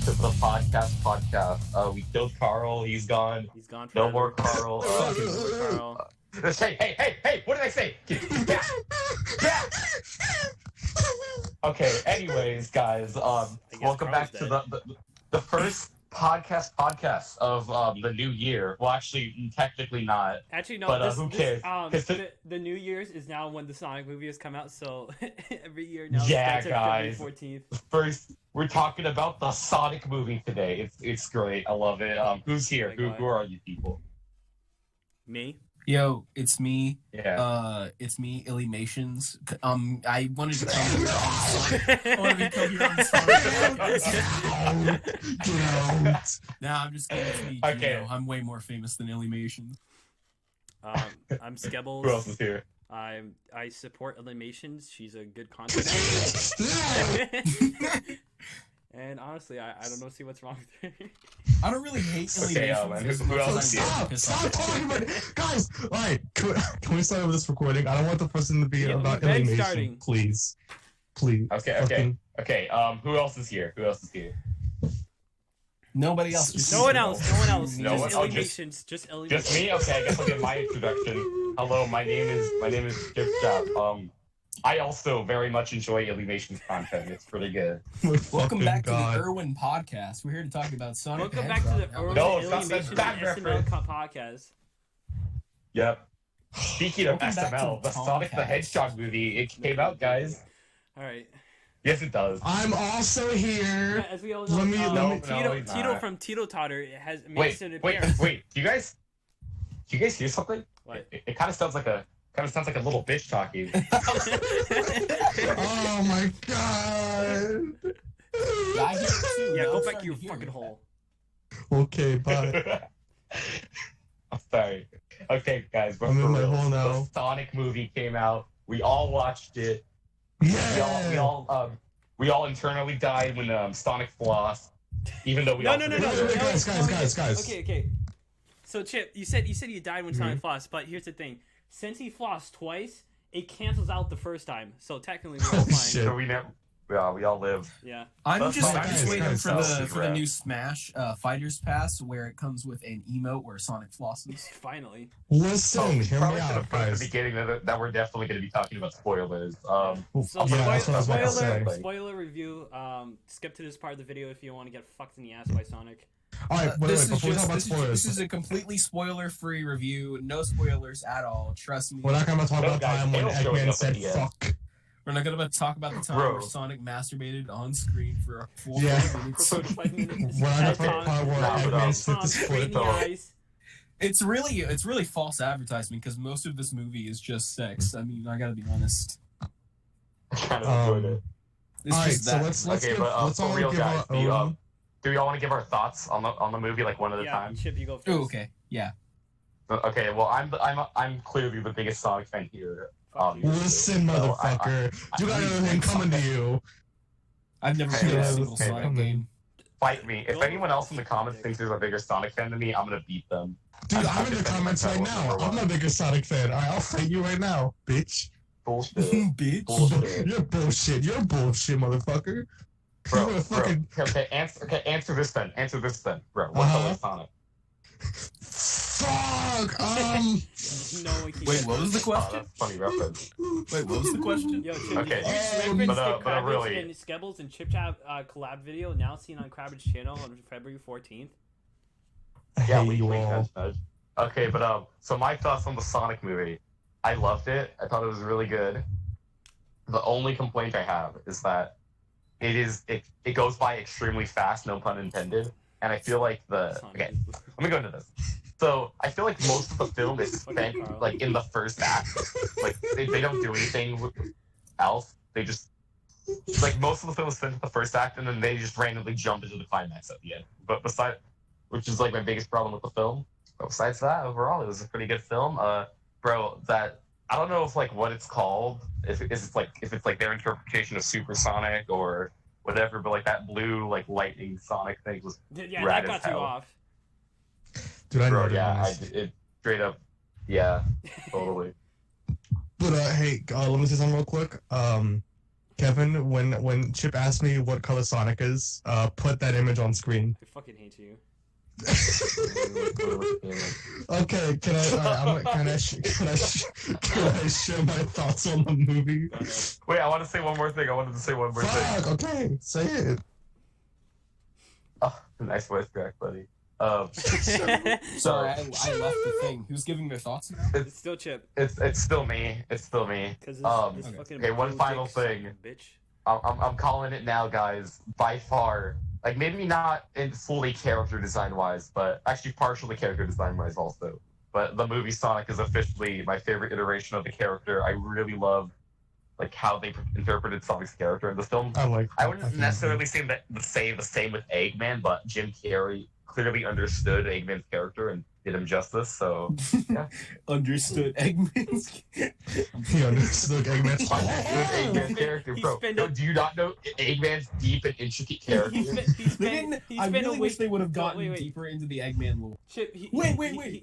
to the podcast. We killed Carl. He's gone. He's gone No forever. more Carl. Carl. Hey! What did I say? Okay. Anyways, guys. Welcome back to the first podcast of the new year. Well, actually, technically not. Actually, no. But who cares? The New Year's is now when the Sonic movie has come out, so every year now. Yeah, starts guys. February 14th. First, we're talking about the Sonic movie today. It's great. I love it. Who's here? Who are you people? Me. Yo, it's me. Yeah. It's me, Illuminations. I wanted to come here on Sonic. I wanted to come here on Sonic. Nah, I'm just kidding. It's me, Okay. Geno. I'm way more famous than Illuminations. I'm Skebbles. Who else is here? I support Eliminations. She's a good content creator. And honestly, I don't see what's wrong with her. I don't really hate Okay, Illuminations. who else is here? Stop talking about it. Guys, alright, can we start with this recording? I don't want the person to be Yeah, about we've been alienation. starting. Please. Okay. Who else is here? Nobody else. Just No one else. No Just one- Eliminations. Just Eliminations. Just me? Okay, I guess I'll give my introduction. Hello, my name is ChipChapp. I also very much enjoy Illumination's content. It's pretty good. Welcome back to God. the Irwin podcast. We're here to talk about Sonic. Welcome the back to the Hedgehog. No, it's not Eliminations that SML reference. podcast. Yep. Speaking of Welcome back to SML, the the Sonic the Tomcast. Hedgehog movie, it came out, guys. All right. Yes, it does. I'm also Yeah, here. as we all know, Let me- no, Tito he's Tito not. from Tito Totter has made Wait. an appearance. Do you guys hear something? What? It kind of sounds like a little bitch talking. Oh my god. Yeah, I hear it too. Yeah, I'm go back starting to your to hear fucking it. hole. Okay, bye. I'm sorry. Okay, guys, but I'm for in my real, hole now. the Sonic movie came out. We all watched it. We Yeah. all internally died when Sonic flossed. Even though we all No. Wait, guys. Okay. So Chip, you said you died when Sonic flossed, but here's the thing: since he flossed twice, it cancels out the first time. So technically, we're all Oh, fine. shit. So we all live. Yeah. I'm That's just fine. waiting Guys, for guys, the guys. new Smash Fighters Pass where it comes with an emote where Sonic flosses. Finally. Listen, hear me Probably should out, have put at the guys. beginning that we're definitely going to be talking about spoilers. So Yeah, that's what I was about to say. spoiler review. Skip to this part of the video if you want to get fucked in the ass by Sonic. Alright, wait, before we talk about spoilers, this is a completely spoiler-free review. No spoilers at all. Trust me. we're not gonna talk No, about the guys, time when Kale's showing Eggman up said at the end. fuck. We're not gonna talk about the time Bro. where Sonic masturbated on screen for a full Yeah. 5 minutes. For 5 minutes. We're not gonna As talk Tom- about the part where Nah, but, Eggman um, slit Tom his straight in foot. the eyes. It's really false advertisement because most of this movie is just sex. I mean, I gotta be honest. I kind of enjoyed it. It's Alright, just so that. let's Okay, give, but let's for all real, give guys, our own. do we all want to give our thoughts on the movie like one at a Yeah, time? Chip, you go first. Oh, okay. Yeah. Okay, well I'm clearly the biggest Sonic fan here. Obviously. Listen, So, motherfucker. You got anything coming to you. I've never Hey, played a yeah, single hey, Sonic come game. Fight me. If anyone else in the comments thinks there's a bigger Sonic fan than me, I'm gonna beat them. Dude, I'm I'm in the defending comments right myself now. number I'm one. the biggest Sonic fan. Alright, I'll fight you right now, bitch. Bullshit. Bitch. Bullshit. You're bullshit. You're bullshit, motherfucker. You're a fucking... Okay, answer this then. Bro, what's Uh-huh. up with Sonic? Fuck! No one can Wait, what was the Oh, question? that's a funny reference. Wait, what was the question? Yo, Chip, Okay. you just But, referenced but the Kravitz really- and Skebbles and ChipChapp collab video now seen on TheRarestGeno on February 14th. Yeah, Hey, we you wink, all. nudge, nudge. Okay, but so my thoughts on the Sonic movie. I loved it. I thought it was really good. The only complaint I have is that it goes by extremely fast, no pun intended. And I feel like okay, let me go into this. So I feel like most of the film is spent like in the first act. Like they don't do anything else. They just like most of the film is spent in the first act, and then they just randomly jump into the climax at the end. But besides, which is like my biggest problem with the film. But besides that, overall, it was a pretty good film. Bro, that I don't know if like what it's called, if it's like their interpretation of Supersonic or whatever, but like that blue like lightning Sonic thing was Yeah, rad that as got you hell. off. Dude, I know bro. they're Yeah, nice. it straight up, yeah, totally. But hey, let me say something real quick. Kevin, when Chip asked me what color Sonic is, put that image on screen. I fucking hate you. Okay, can I share my thoughts on the movie? Wait, I want to say one more thing. I wanted to say one more thing. Fuck, okay, say it. Oh, nice voice crack, buddy. Sorry, I left the thing. Who's giving their thoughts now? It's still Chip. It's still me. It's still me. Cause this okay. fucking Okay, one blue final dick thing. son of a bitch. I'm calling it now, guys. By far, like maybe not in fully character design wise, but actually partially character design wise also. But the movie Sonic is officially my favorite iteration of the character. I really love like how they interpreted Sonic's character in the film. I wouldn't necessarily say the same with Eggman, but Jim Carrey clearly understood Eggman's character and did him justice. So yeah. Understood Eggman's. He understood Eggman's. Eggman's character, bro. No, do you not know Eggman's deep and intricate character? I really wish they would have gotten deeper into the Eggman lore. Chip, Wait.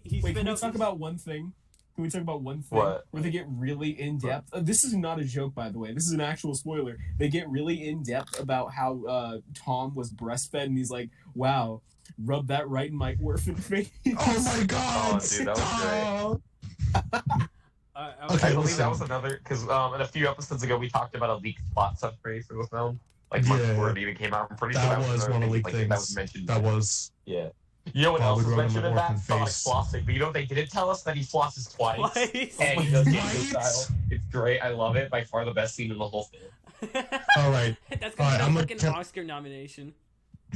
Can we talk about one thing? What? Where they get really in depth? This is not a joke, by the way. This is an actual spoiler. They get really in depth about how Tom was breastfed, and he's like, "Wow, rub that right in my orphan face." Oh my god! Oh, dude, that was okay, I believe that was another because in a few episodes ago we talked about a leaked plot summary for the film, like months before it even came out. I'm pretty sure that was one of the leaked things. That was mentioned. That was. Yeah. You know what else was mentioned in that? Sonic face. flossing. But you know what they didn't tell us? That he flosses twice. And he does Django style. It's great. I love it. By far the best scene in the whole film. Alright. That's gonna be I'm a fucking Oscar nomination.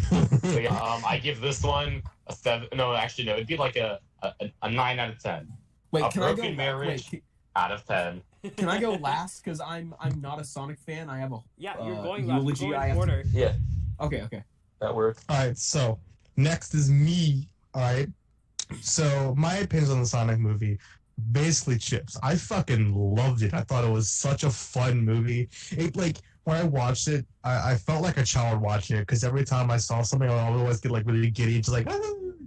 So yeah, I give this one a 7. No, actually no. It'd be like a 9 out of 10. Wait, A can I go? Broken Marriage Wait, out of 10. can I go last? Because I'm not a Sonic fan. I have a Yeah, you're going last. eulogy. Go in order. Yeah, Okay. that works. Alright, so next is me. Alright. So my opinions on the Sonic movie, basically Chips. I fucking loved it. I thought it was such a fun movie. It like when I watched it, I felt like a child watching it because every time I saw something, I would always get like really giddy, just like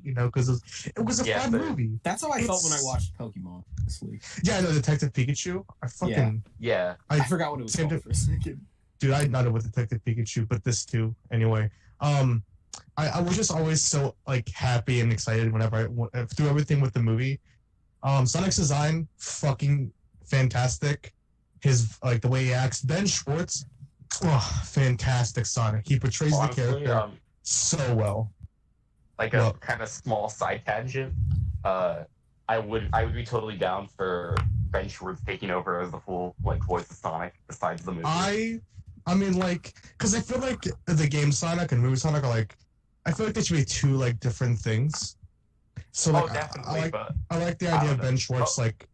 you know, because it was a fun movie. That's how I felt when I watched Pokemon this week. Yeah, no, Detective Pikachu. I fucking Yeah. I forgot what it was called for a second. dude, I know with Detective Pikachu, but this too. Anyway, I was just always so like happy and excited whenever I through everything with the movie. Sonic's design, fucking fantastic. His like the way he acts. Ben Schwartz, fantastic Sonic. He portrays Honestly, the character so well. Like a kind of small side tangent. I would be totally down for Ben Schwartz taking over as the full like voice of Sonic besides the movie. I mean, like, because I feel like the game Sonic and movie Sonic are like, I feel like they should be two like different things. So like, definitely, I like the idea of Ben Schwartz like.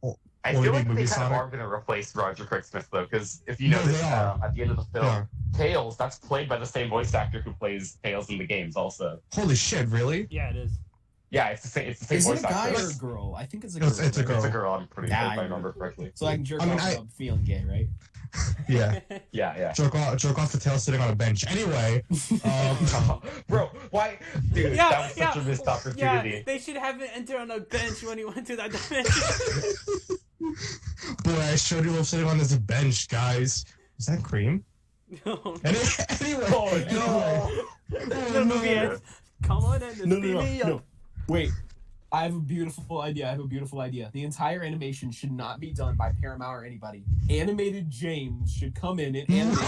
I feel like movie they kind of Sonic. are going to replace Roger Craig Smith though, because if you notice at the end of the film, Tails that's played by the same voice actor who plays Tails in the games also. Holy shit! Really? Yeah, it is. Yeah, it's the same. It's the same Is voice it a guy actor. or a girl? I think it's a girl. It's a girl. It's a girl. I'm pretty sure Yeah, if I remember correctly. So I can jerk I mean, off without feeling gay, right? Yeah. Yeah. Jerk off the tail sitting on a bench. Anyway, Bro, why, dude? Yeah, that was such a missed opportunity. Yeah, they should have it enter on a bench when he went to that dimension. boy, I showed you him sitting on this bench, guys. Is that cream? No. Anyway. The movie ends. Come on and speed me up. No. Wait. I have a beautiful idea. The entire animation should not be done by Paramount or anybody. Animated James should come in and animate.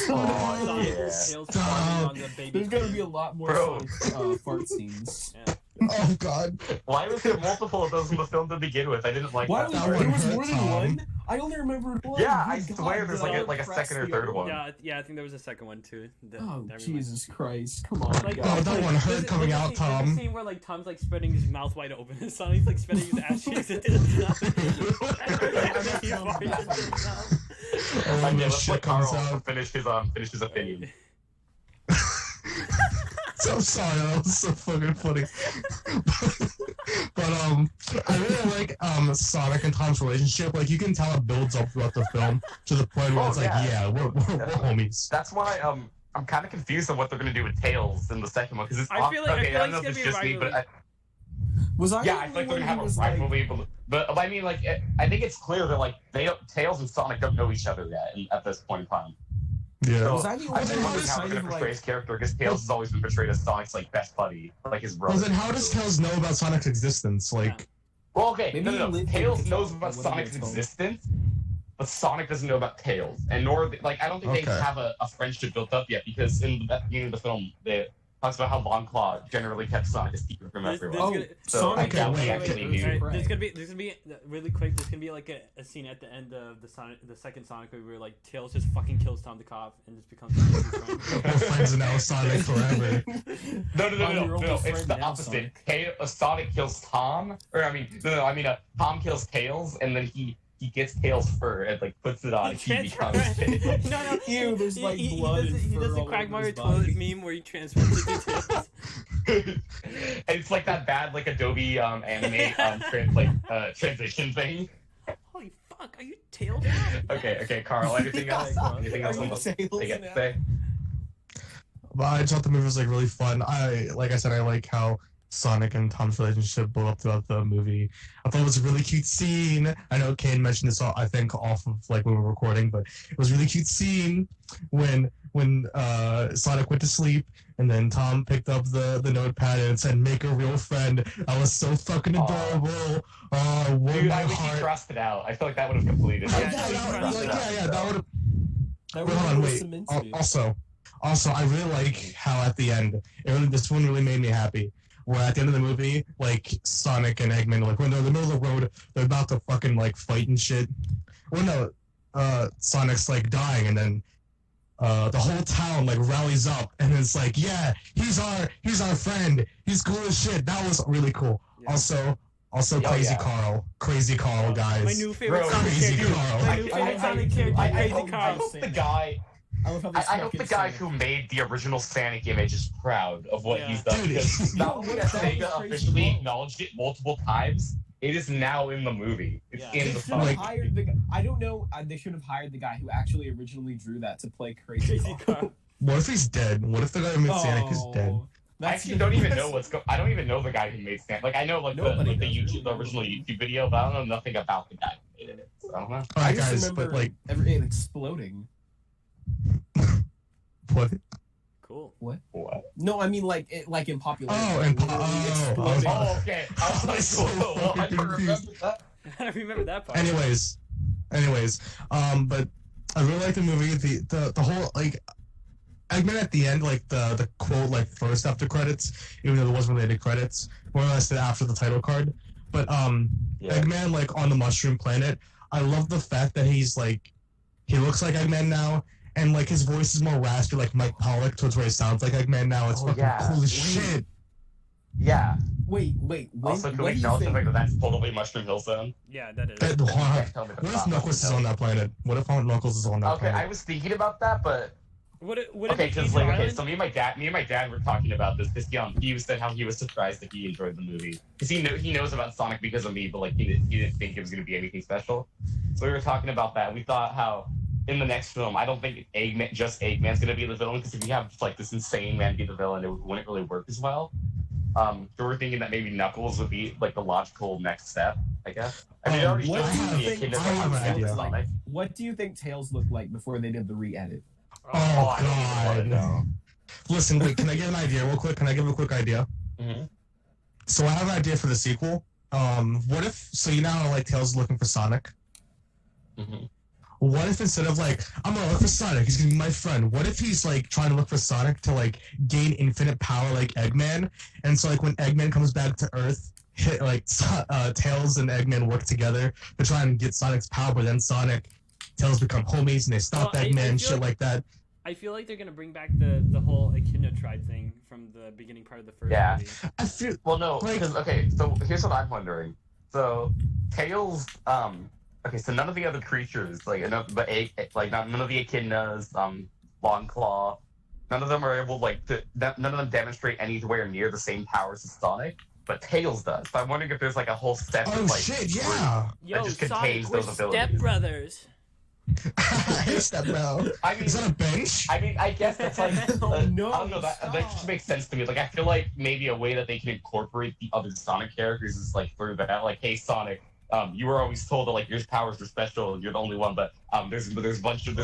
Oh, yeah. Stop. There's gonna be a lot more Sonic, fart scenes. Yeah. Oh god. Why was there multiple of those in the film to begin with? I didn't like Why that. was That there one was hurt, more than Tom. one? I only remember one. Yeah, Good I swear God, there's did I like a press second or the third other one. Yeah, I think there was a second one too. Oh, that Jesus Christ. Come on, Like, guys. Oh, that one hurt there's coming a out, scene- Tom. There's a scene where like Tom's like spreading his mouth wide open, and Sonic's like spreading his ass cheeks into his mouth. And then he farts into his mouth. Oh, Okay, when let's shit let comes Carl out. finish his opinion. So sorry, that was so fucking funny. But I really like Sonic and Tom's relationship. Like you can tell it builds up throughout the film to the point where Oh, it's like, yeah. we're homies. That's why I'm kind of confused on what they're gonna do with Tails in the second one because it's I feel like okay. I don't know if it's it's gonna just be a me, but Was I? yeah, I feel like they're gonna have a rivalry. But I mean, like, I think it's clear that like Tails and Sonic don't know each other yet at this point in time. Yeah. So, Was I the I only think one how who they're kind gonna of portray like? his character because Tails has always been portrayed as Sonic's like best buddy, like his brother. Well, then how does Tails know about Sonic's existence? Like, Well, okay, Maybe he no. lived in Tails control knows of about whatever Sonic's it's called. existence, but Sonic doesn't know about Tails, and nor like I don't think they Okay. have a friendship built up yet because in the beginning of the film they talks about how Long Claw generally kept Sonic a secret from There's everyone. gonna- So Sonic okay, that wait, we wait, actually wait, knew. wait. There's gonna be really quick. There's gonna be like a scene at the end of the second Sonic movie where like Tails just fucking kills Tom the cop and just becomes Sonic's friend. we're friends now with Sonic forever. No, I'm your only it's friend the now, opposite. Sonic. Sonic kills Tom, or I mean, Tom kills Tails, and then he gets Tails' fur and like puts it on. He becomes Tails. No. Ew, there's like blood and he fur does the all over Quagmire his toilet body. meme where he transforms into Tails. And it's like that bad like Adobe anime transition thing. Holy fuck, are you Tails? Okay, Carl. Anything else? Anything else? Are you I Tails get to now? say? But I thought the movie was like really fun. Like I said, I like how Sonic and Tom's relationship built up throughout the movie. I thought it was a really cute scene. I know Cain mentioned this, I think, off of like when we were recording, but it was a really cute scene when Sonic went to sleep and then Tom picked up the notepad and it said, "Make a real friend." That was so fucking adorable. Oh, warmed Dude, my I wish he heart. crossed it out. I feel like that would have completed it. Yeah, That would have. That Hold on, really wait. cements it. Also, I really like how at the end, this one really made me happy. Where at the end of the movie, like Sonic and Eggman, like when they're in the middle of the road, they're about to fucking like fight and shit. Well, no, Sonic's like dying, and then the whole town like rallies up, and it's like, yeah, he's our friend. He's cool as shit. That was really cool. Yeah. Also, Crazy Carl, guys. My new favorite Bro, Sonic Crazy character. Carl. My new favorite Sonic character, I Crazy hope Carl. the guy. I love how they I snuck hope the in guy Sonic. who made the original Sonic image is proud of what Yeah. he's done. Dude, Because not only has that was Sega crazy officially cool. acknowledged it multiple times, it is now in the movie. It's Yeah. They in the should have Sonic. hired the guy. I don't know. They should have hired the guy who actually originally drew that to play Crazy Crazy Carl. Carl. What if he's dead? What if the guy who made Sonic is dead? Oh, I actually don't even know I don't even know the guy who made Sonic. Like I know like Nobody the does, YouTube, really, the original YouTube video, but I don't know nothing about the guy who made it. So I don't know. All I right, just guys, remember but like, it exploding. what? Cool. What? No, I mean like in popularity. Oh, and Literally exploding. Oh, okay. I was like, so whoa, I fucking don't remember confused. that. I remember that part. Anyways, but I really like the movie. The whole like Eggman at the end, like the quote like first after credits, even though there wasn't related credits, more or less after the title card. But Yeah. Eggman like on the Mushroom Planet, I love the fact that he's like he looks like Eggman now, and like his voice is more raspy, like Mike Pollock, towards where he sounds like Eggman now. It's Oh, fucking yeah. cool as Wait. shit. Yeah. Wait. Also, can what we do you acknowledge the think? fact that that's totally Mushroom Hill Zone? Yeah, that is. That, You can't tell me that's what if not Knuckles is Mushroom on Hill. that planet? What if Knuckles is on that Okay, I planet? was thinking about that, but Would it okay, be because Angel like Island? so me and my dad were talking about this because he said how he was surprised that he enjoyed the movie because he knows about Sonic because of me, but like he didn't think it was gonna be anything special. So we were talking about that. We thought how in the next film, I don't think Eggman's gonna be the villain because if you have like this insane man be the villain, it wouldn't really work as well. So we're thinking that maybe Knuckles would be like the logical next step, I guess. I mean, it already What shows do you the think echidna I have versus an idea. Sonic. Like, what do you think Tails looked like before they did the re-edit? Oh, I don't even want to know. Listen, wait, can I give an idea real quick? Can I give a quick idea? Mhm. So I have an idea for the sequel. What if, so you know how like Tails is looking for Sonic? Mhm. What if instead of like, I'm gonna look for Sonic, he's gonna be my friend, what if he's like trying to look for Sonic to like gain infinite power like Eggman? And so like when Eggman comes back to Earth, Tails and Eggman work together to try and get Sonic's power, but then Tails become homies and they stop Well, I Eggman, feel shit like- like that. I feel like they're gonna bring back the whole Echidna tribe thing from the beginning part of the first Yeah. movie. I feel, Well, no, Like- because okay. So here's what I'm wondering. So Tails, okay. So none of the other creatures, like none of the echidnas, Long Claw, none of them are able none of them demonstrate anywhere near the same powers as Sonic. But Tails does. So I'm wondering if there's like a whole set oh of like shit, yeah! Yo, just Sonic, contains we're those abilities. stepbrothers. It's that bro. I mean, Is that a bench? I mean, I guess that's like Oh, no, I don't know that just makes sense to me. Like, I feel like maybe a way that they can incorporate the other Sonic characters is like through that. Like, hey, Sonic, you were always told that like your powers were special, you're the only one, but there's a bunch of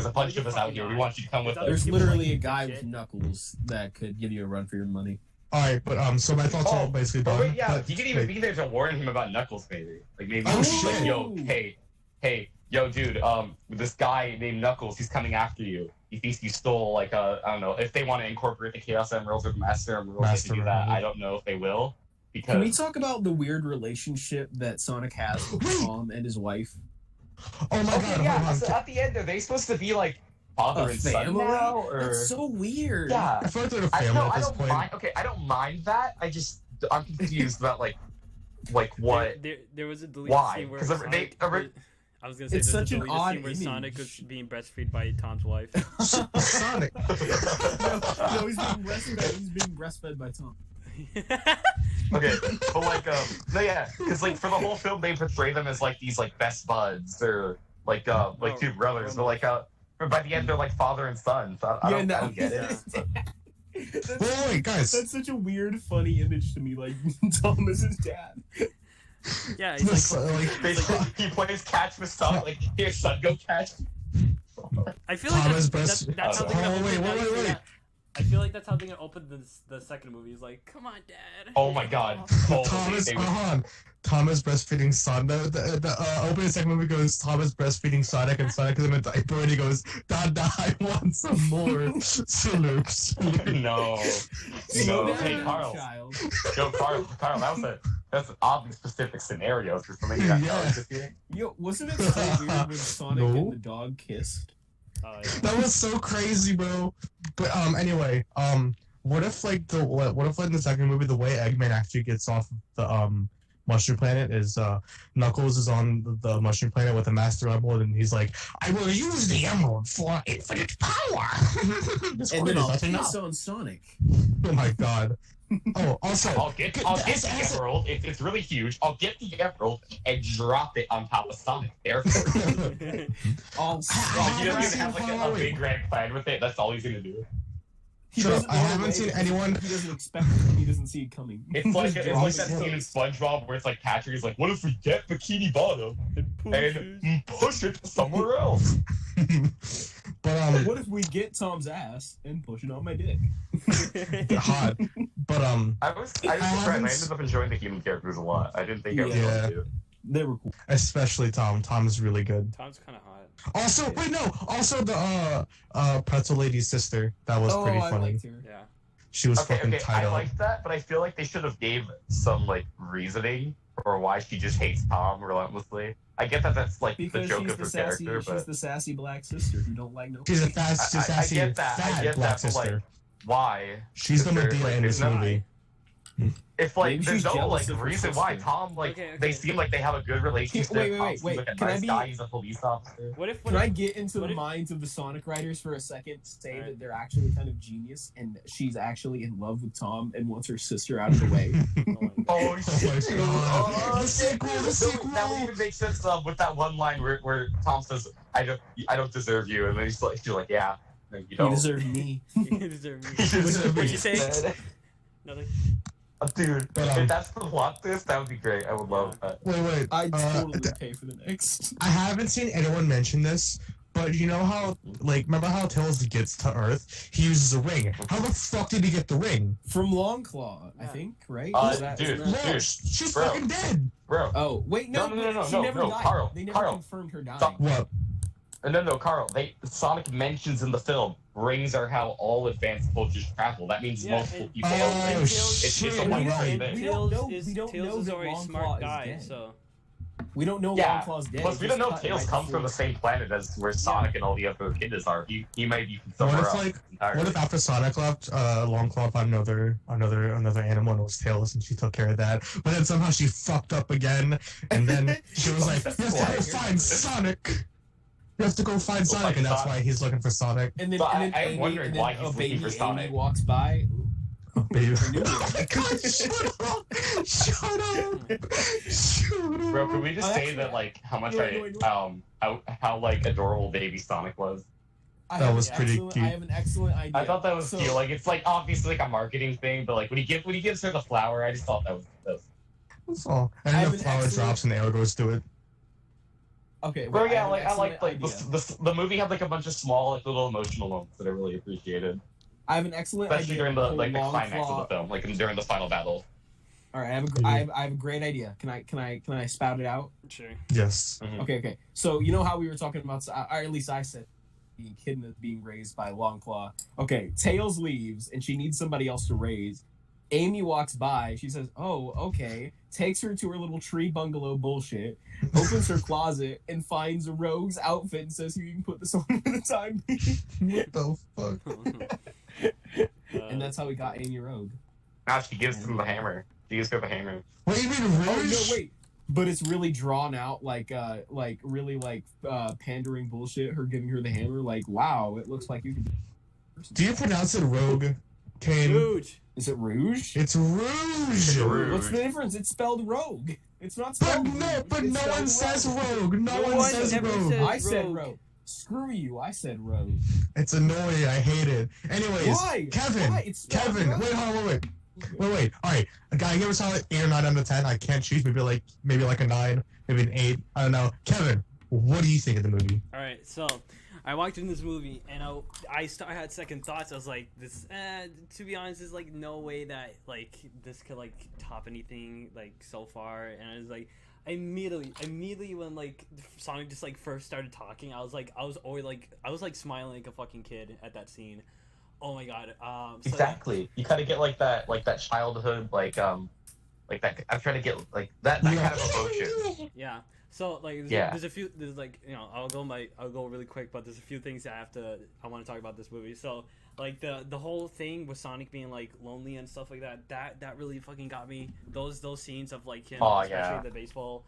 us out here. We want you to come with us. There's literally a guy with knuckles that could give you a run for your money. All right, but so my thoughts are all basically done. Wait, yeah, but, you could even be there to warn him about Knuckles, maybe. Like maybe, Oh, like, shit. yo, hey, yo, dude, this guy named Knuckles, he's coming after you. He thinks you stole like I don't know if they want to incorporate the Chaos Emeralds or the Master Emeralds. They can do that. I don't know if they will. Because Can we talk about the weird relationship that Sonic has with Tom and his wife? Oh my god, yeah. hold on. So at the end, are they supposed to be like father and son family? now, or That's so weird. yeah? I feel like they're a family at this point. I don't mind that. I'm confused about like what. There was a deleted Why? scene where 'Cause Sonic, I was gonna say It's there's such a an deleted odd scene where image. Sonic was being breastfed by Tom's wife. Sonic. No, he's being breastfed by Tom. Okay, but like no, yeah, because like for the whole film they portray them as like these like best buds or like two brothers, but like by the end they're like father and son. So I don't get it. Wait, guys. That's such a weird, funny image to me. Like Tom is his dad. Yeah, he's like, He plays catch with Sonic. Like, here, son, go catch. I feel like Thomas that's how they're gonna wait, open wait. I feel like that's how they're gonna open the second movie. He's like, come on, Dad. Oh my god. Thomas, Thomas breastfeeding Sonic. The opening second movie goes Thomas breastfeeding Sonic, and Sonic is in a diaper, and he goes, Dada, I want some more. Slurp. No. Hey, Carl. Child. Yo, Carl, that's an oddly specific scenario for something you got breastfeeding. Yo, wasn't it so weird when Sonic and the dog kissed? That was so crazy, bro. But anyway, what if like in the second movie the way Eggman actually gets off of the mushroom planet is Knuckles is on the mushroom planet with a Master Emerald, and he's like, I will use the emerald for infinite power. And then I'll piss on Sonic. Oh my god. Oh, also, I'll get the emerald. It's really huge. I'll get the emerald and drop it on top of Sonic. Therefore, he doesn't even have like a big grand plan with it. That's all he's gonna do. I haven't seen anyone. He doesn't expect it. He doesn't see it coming. It's like that scene in SpongeBob where it's like Patrick is like, "What if we get Bikini Bottom and push it somewhere else?" But what if we get Tom's ass and push it on my dick? hot. But I was surprised. I ended up enjoying the human characters a lot. I didn't think I was going to. They were cool. Especially Tom. Tom is really good. Tom's kind of hot. Also, wait, no. Also, the pretzel lady's sister. That was pretty funny. I liked her. Yeah. She was fucking tight. I like that, but I feel like they should have gave some like reasoning for why she just hates Tom relentlessly. I get that that's like because the joke of her character, but she's the sassy black sister who don't like no. She's a sassy, I get that. fat black sister. Like, why? She's the Medea in this movie. If like Maybe there's she's no like jealous of her reason why sister. Tom like Okay. they seem like they have a good relationship. Wait, Tom seems wait. like a Can I nice be- guy. He's a police officer. What if? Can I get into what the if- minds of the Sonic writers for a second to say Alright. that they're actually kind of genius and she's actually in love with Tom and wants her sister out of the way? Oh shit! my God. The sequel, That would even make sense with that one line where Tom says, "I don't deserve you," and then she's like, "Yeah, no, you You don't." deserve me. You deserve me. You deserve What'd me. you say? Nothing. Dude, But, if that's the plot twist, that would be great. I would love that. Wait. I'd totally pay for the next. I haven't seen anyone mention this, but you know how, like, remember how Tails gets to Earth? He uses a ring. How the fuck did he get the ring? From Longclaw, I Yeah. think, right? Dude. No, she's Bro. fucking dead. Bro, Oh, wait, no, she never died. Carl, They never Carl. confirmed her dying. Stop. What? No, Carl. Sonic mentions in the film rings are how all advanced cultures travel. That means Yeah, multiple and- people. Oh, own rings. shit. It's a We one don't- thing. we don't know- Tails we don't know is that already a Longclaw smart is guy, dead. so We don't know Yeah. Longclaw's dead. Plus, It we just don't know cut Tails right comes from the before. same planet as where Sonic and all the other kids are. He might be from What somewhere if, else. like, entirely. What if after Sonic left, Longclaw found another animal and it was Tails, and she took care of that. But then somehow she fucked up again, and then she was like, "You have to go find Sonic. You have to go find Sonic," and that's why he's looking for Sonic. And then, So and then I am Amy, wondering and then why he's a looking baby for Amy Sonic. walks by. Oh, baby. I knew it. Oh my god, shut up! Shut up! Shut up! Bro, can we just Oh, say actually, that like how much no. how like adorable baby Sonic was? That was pretty I cute. have an excellent idea. I thought that was So- cute. Like it's like obviously like a marketing thing, but like when he gives her the flower, I just thought that was That's all. And I then have the an flower excellent- drops and the arrow goes through it. Okay. Bro, wait, yeah, have an I like excellent idea. the movie had like a bunch of small like little emotional moments that I really appreciated, I have an excellent especially idea. during the Pull like the long climax claw. of the film, like during the final battle. All right, I have a great idea. Can I spout it out? Sure. Yes. Okay. So you know how we were talking about, or at least I said, being kidnapped, being raised by Longclaw. Okay, Tails leaves, and she needs somebody else to raise. Amy walks by. She says, "Oh, okay." Takes her to her little tree bungalow bullshit. Opens her closet and finds Rogue's outfit and says, "Here, you can put this on for the time being." What the fuck? And that's how we got Amy Rogue. Now she gives him the hammer. She gives her the hammer. Wait, you mean Oh Rouge? no, wait. But it's really drawn out, like really pandering bullshit. Her giving her the hammer, like, wow, it looks like you could. Do you pronounce it Rogue? Cain? Huge. Is it Rouge? It's Rouge. Rouge. What's the difference? It's spelled Rogue. It's not But spelled. no, Rouge. but It's no spelled one says Rogue. Rogue. No No one one says ever Rogue. says I said Rogue. Rogue. Screw you. I said Rogue. It's annoying. I hate it. Anyways, Why? Kevin. Why? It's spelled Kevin. Rogue. Wait, hold on, wait. All right, a guy give us like 8 or 9 out of 10. I can't choose. Maybe like a 9, maybe an 8. I don't know. Kevin, what do you think of the movie? All right, so I walked in this movie and I had second thoughts. I was like, this, to be honest, there's like no way that like this could like top anything like so far. And I was like, immediately when like Sonic just like first started talking, I was like smiling like a fucking kid at that scene. Oh my god. So, Exactly. You kind of get like that childhood like that. I'm trying to get like that kind of emotion. Yeah. So like there's like, you know, I'll go really quick, but there's a few things that I want to talk about this movie. So like the whole thing with Sonic being like lonely and stuff like that really fucking got me. Those scenes of like him, especially the baseball.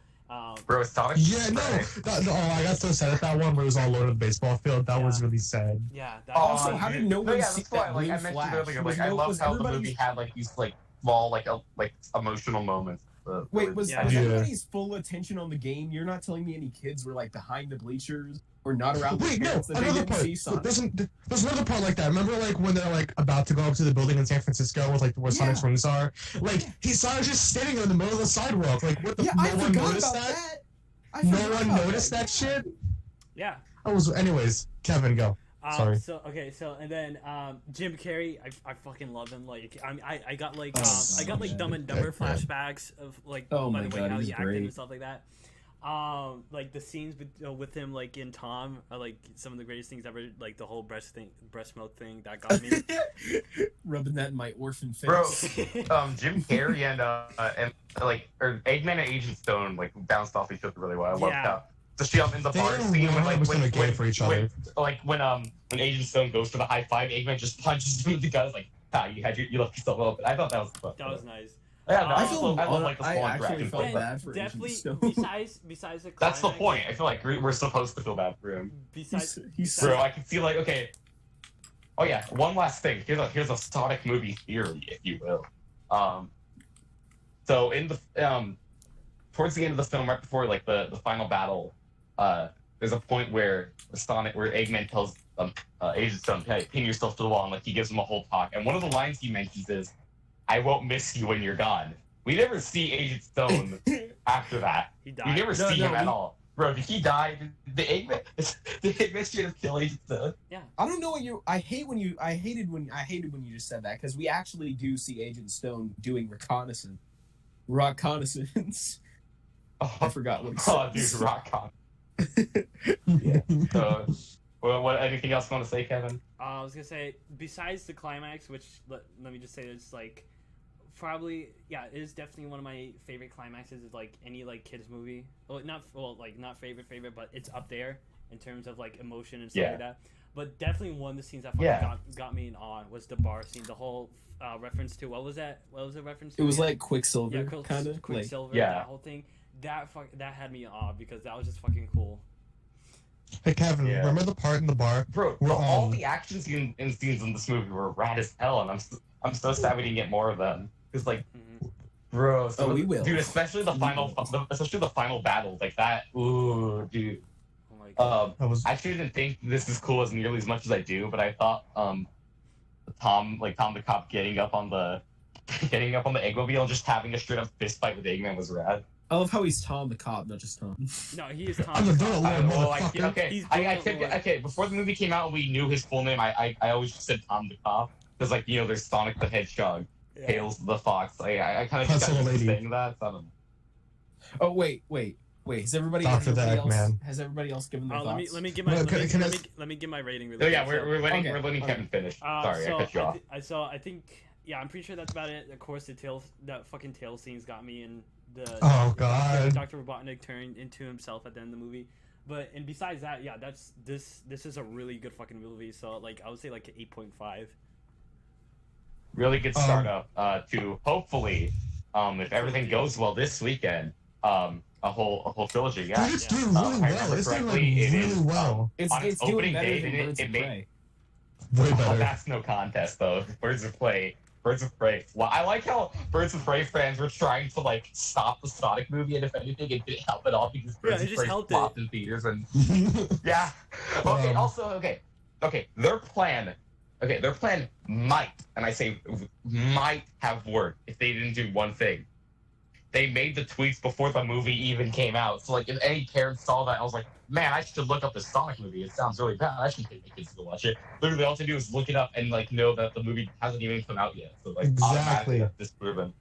Bro, Sonic. Yeah, no. I got so sad at that one where it was all over the baseball field. That was really sad. Yeah. Also, how did no one see that's why, that like blue I mentioned flash? earlier, Was like I no- love was how the everybody's- movie had like these like small like emotional moments. Wait, was Yeah. everybody's full attention on the game? You're not telling me any kids were like behind the bleachers or not around the Wait, no. parents that they Another didn't part. see Sonic? There's another part like that. Remember, like when they're like about to go up to the building in San Francisco, with like where Sonic's rings are. Like Sonic's just standing there in the middle of the sidewalk. Like what the? Yeah, no I one forgot noticed about that. that. I No forgot one about noticed that shit. Yeah. Anyways, Kevin, go. Sorry. So and then Jim Carrey, I fucking love him. Like I got like I got like Dumb and Dumber flashbacks of like Oh by my the way God, how he's he acted great. and stuff like that. Like the scenes with him like in Tom are like some of the greatest things ever. Like the whole breast milk thing that got me. Rubbing that in my orphan face. Bro, Jim Carrey and like or Eggman and Agent Stone like bounced off each other really well. I love that. Especially in the They bar are scene when like 100% gay for each other. when Agent Stone goes for the high five, Eggman just punches him. The guy's like, you left yourself open. I thought that was fun. That was nice. Yeah, no, I love like the I small actually interaction. felt Like, bad for Agent Definitely Stone. besides the that's the climax- point. I feel like we're supposed to feel bad for him. Besides, He's Bro, I can see like okay. Oh yeah, one last thing. Here's a Sonic movie theory, if you will. So in the towards the end of the film, right before like the final battle, there's a point where Eggman tells Agent Stone, "Hey, pin yourself to the wall," and like he gives him a whole talk. And one of the lines he mentions is, "I won't miss you when you're gone." We never see Agent Stone after that. he died. We never No, see no, him at all. Bro, did he die? Did the Eggman straight up kill Agent Stone? I don't know what you. I hated when you just said that because we actually do see Agent Stone doing reconnaissance. I forgot what he said. Oh, dude, rock on. Yeah. So, what? Anything else you want to say, Kevin? I was gonna say, besides the climax, which let me just say it's like probably it is definitely one of my favorite climaxes of like any like kids movie. Not favorite, but it's up there in terms of like emotion and stuff like that. But definitely one of the scenes that fucking got me in awe was the bar scene. The whole reference to what was that? What was the reference to? It was like Quicksilver, yeah, kind of. Quicksilver. Yeah. That whole thing. That had me in awe because that was just fucking cool. Hey Kevin, Yeah. remember the part in the bar? Bro, We're all on. the action scenes in this movie were rad as hell, and I'm so sad we didn't get more of them. Cause like, bro, so we will. dude, especially the final battle, like that. Ooh, dude. Oh my god. That was I actually didn't think this is cool as nearly as much as I do, but I thought Tom the cop getting up on the Eggmobile and just having a straight up fist fight with Eggman was rad. I love how he's Tom the cop, not just Tom. No, he is Tom. I'm a the donut Cop. lord, Well, motherfucker. okay. He's I Donut took Lord. okay before the movie came out and we knew his full name. I always just said Tom the Cop because like there's Sonic the Hedgehog, Yeah. Tails the Fox. I kind of just Pretzel got used to lady. saying that. So I don't know. Oh wait. Has everybody Dr. the else given their Let me thoughts? let me give my Well, let me, can I- let me let me give my rating really So yeah, quick. we're letting Okay, we're letting okay. Kevin finish. Sorry, so I cut you off. I think I'm pretty sure that's about it. Of course, that fucking tail scenes got me, and the Oh, God. Dr. Robotnik turned into himself at the end of the movie. But and besides that, yeah, this is a really good fucking movie. So like I would say like 8.5. Really good startup to hopefully, if everything goes well this weekend, a whole trilogy. Yeah. Dude, it's Yeah. doing really If I well. remember It's doing like correctly, it really is, well. It's on its doing opening better day, than it Birds of made- Prey. Way Oh, better. that's no contest though. Birds of Prey. Well, I like how Birds of Prey fans were trying to like stop the Sonic movie, and if anything, it didn't help at all because Yeah, Birds it of just Prey helped flopped it. in theaters. And yeah. Okay. Okay. Their plan might, and I say might have worked if they didn't do one thing. They made the tweets before the movie even came out. So like, if any parent saw that, I was like, man, I should look up the Sonic movie. It sounds really bad. I should take my kids to go watch it. Literally, all you have to do is look it up and like know that the movie hasn't even come out yet. So like, Exactly. automatically that's disproven.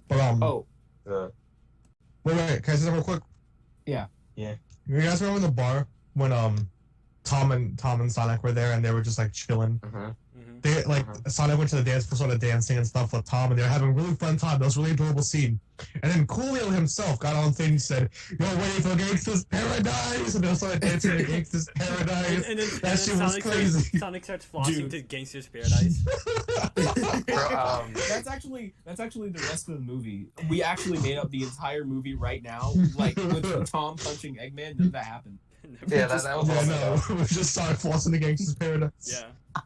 But Oh, wait, can I say something real quick? Yeah. Yeah. You guys remember the bar when Tom and Sonic were there and they were just like chilling? Mm-hmm. They like Sonic went to the dance floor, started dancing and stuff with Tom, and they were having a really fun time. That was a really adorable scene. And then Coolio himself got on stage and said, "You're waiting for Gangsta's Paradise," and they started dancing to Gangsta's Paradise. And then That shit was Sonic crazy. Sonic starts flossing Dude. to Gangster's Paradise. that's actually the rest of the movie. We actually made up the entire movie right now, like with Tom punching Eggman. None of that happened. Yeah, that was Yeah, awesome. no, it was just Sonic flossing to Gangsta's Paradise. Yeah.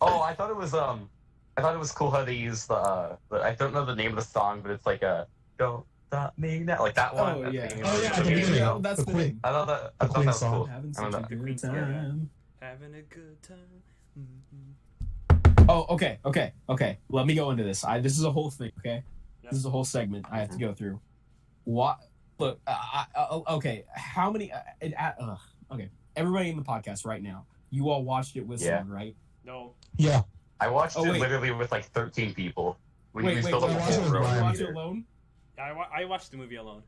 Oh, I thought it was cool how they used the I don't know the name of the song, but it's like a "Don't Stop Me Now," like that one. Oh, at the yeah. beginning Oh, of yeah, the at the movie. beginning. Yeah, that's the Queen. thing. I thought that Queen was song. cool. Having I don't such a know. good time. Having a good time. Mm-hmm. Oh, okay. Let me go into this. This is a whole thing. Okay, Yeah. this is a whole segment I have to go through. What? Look. Okay. How many? Okay. Everybody in the podcast right now. You all watched it with Yeah. someone, right? No. Yeah. I watched Oh, it wait. literally with like 13 people. We still wait, don't I have watched a it with row Brian. You watch it either. alone? I watched the movie alone.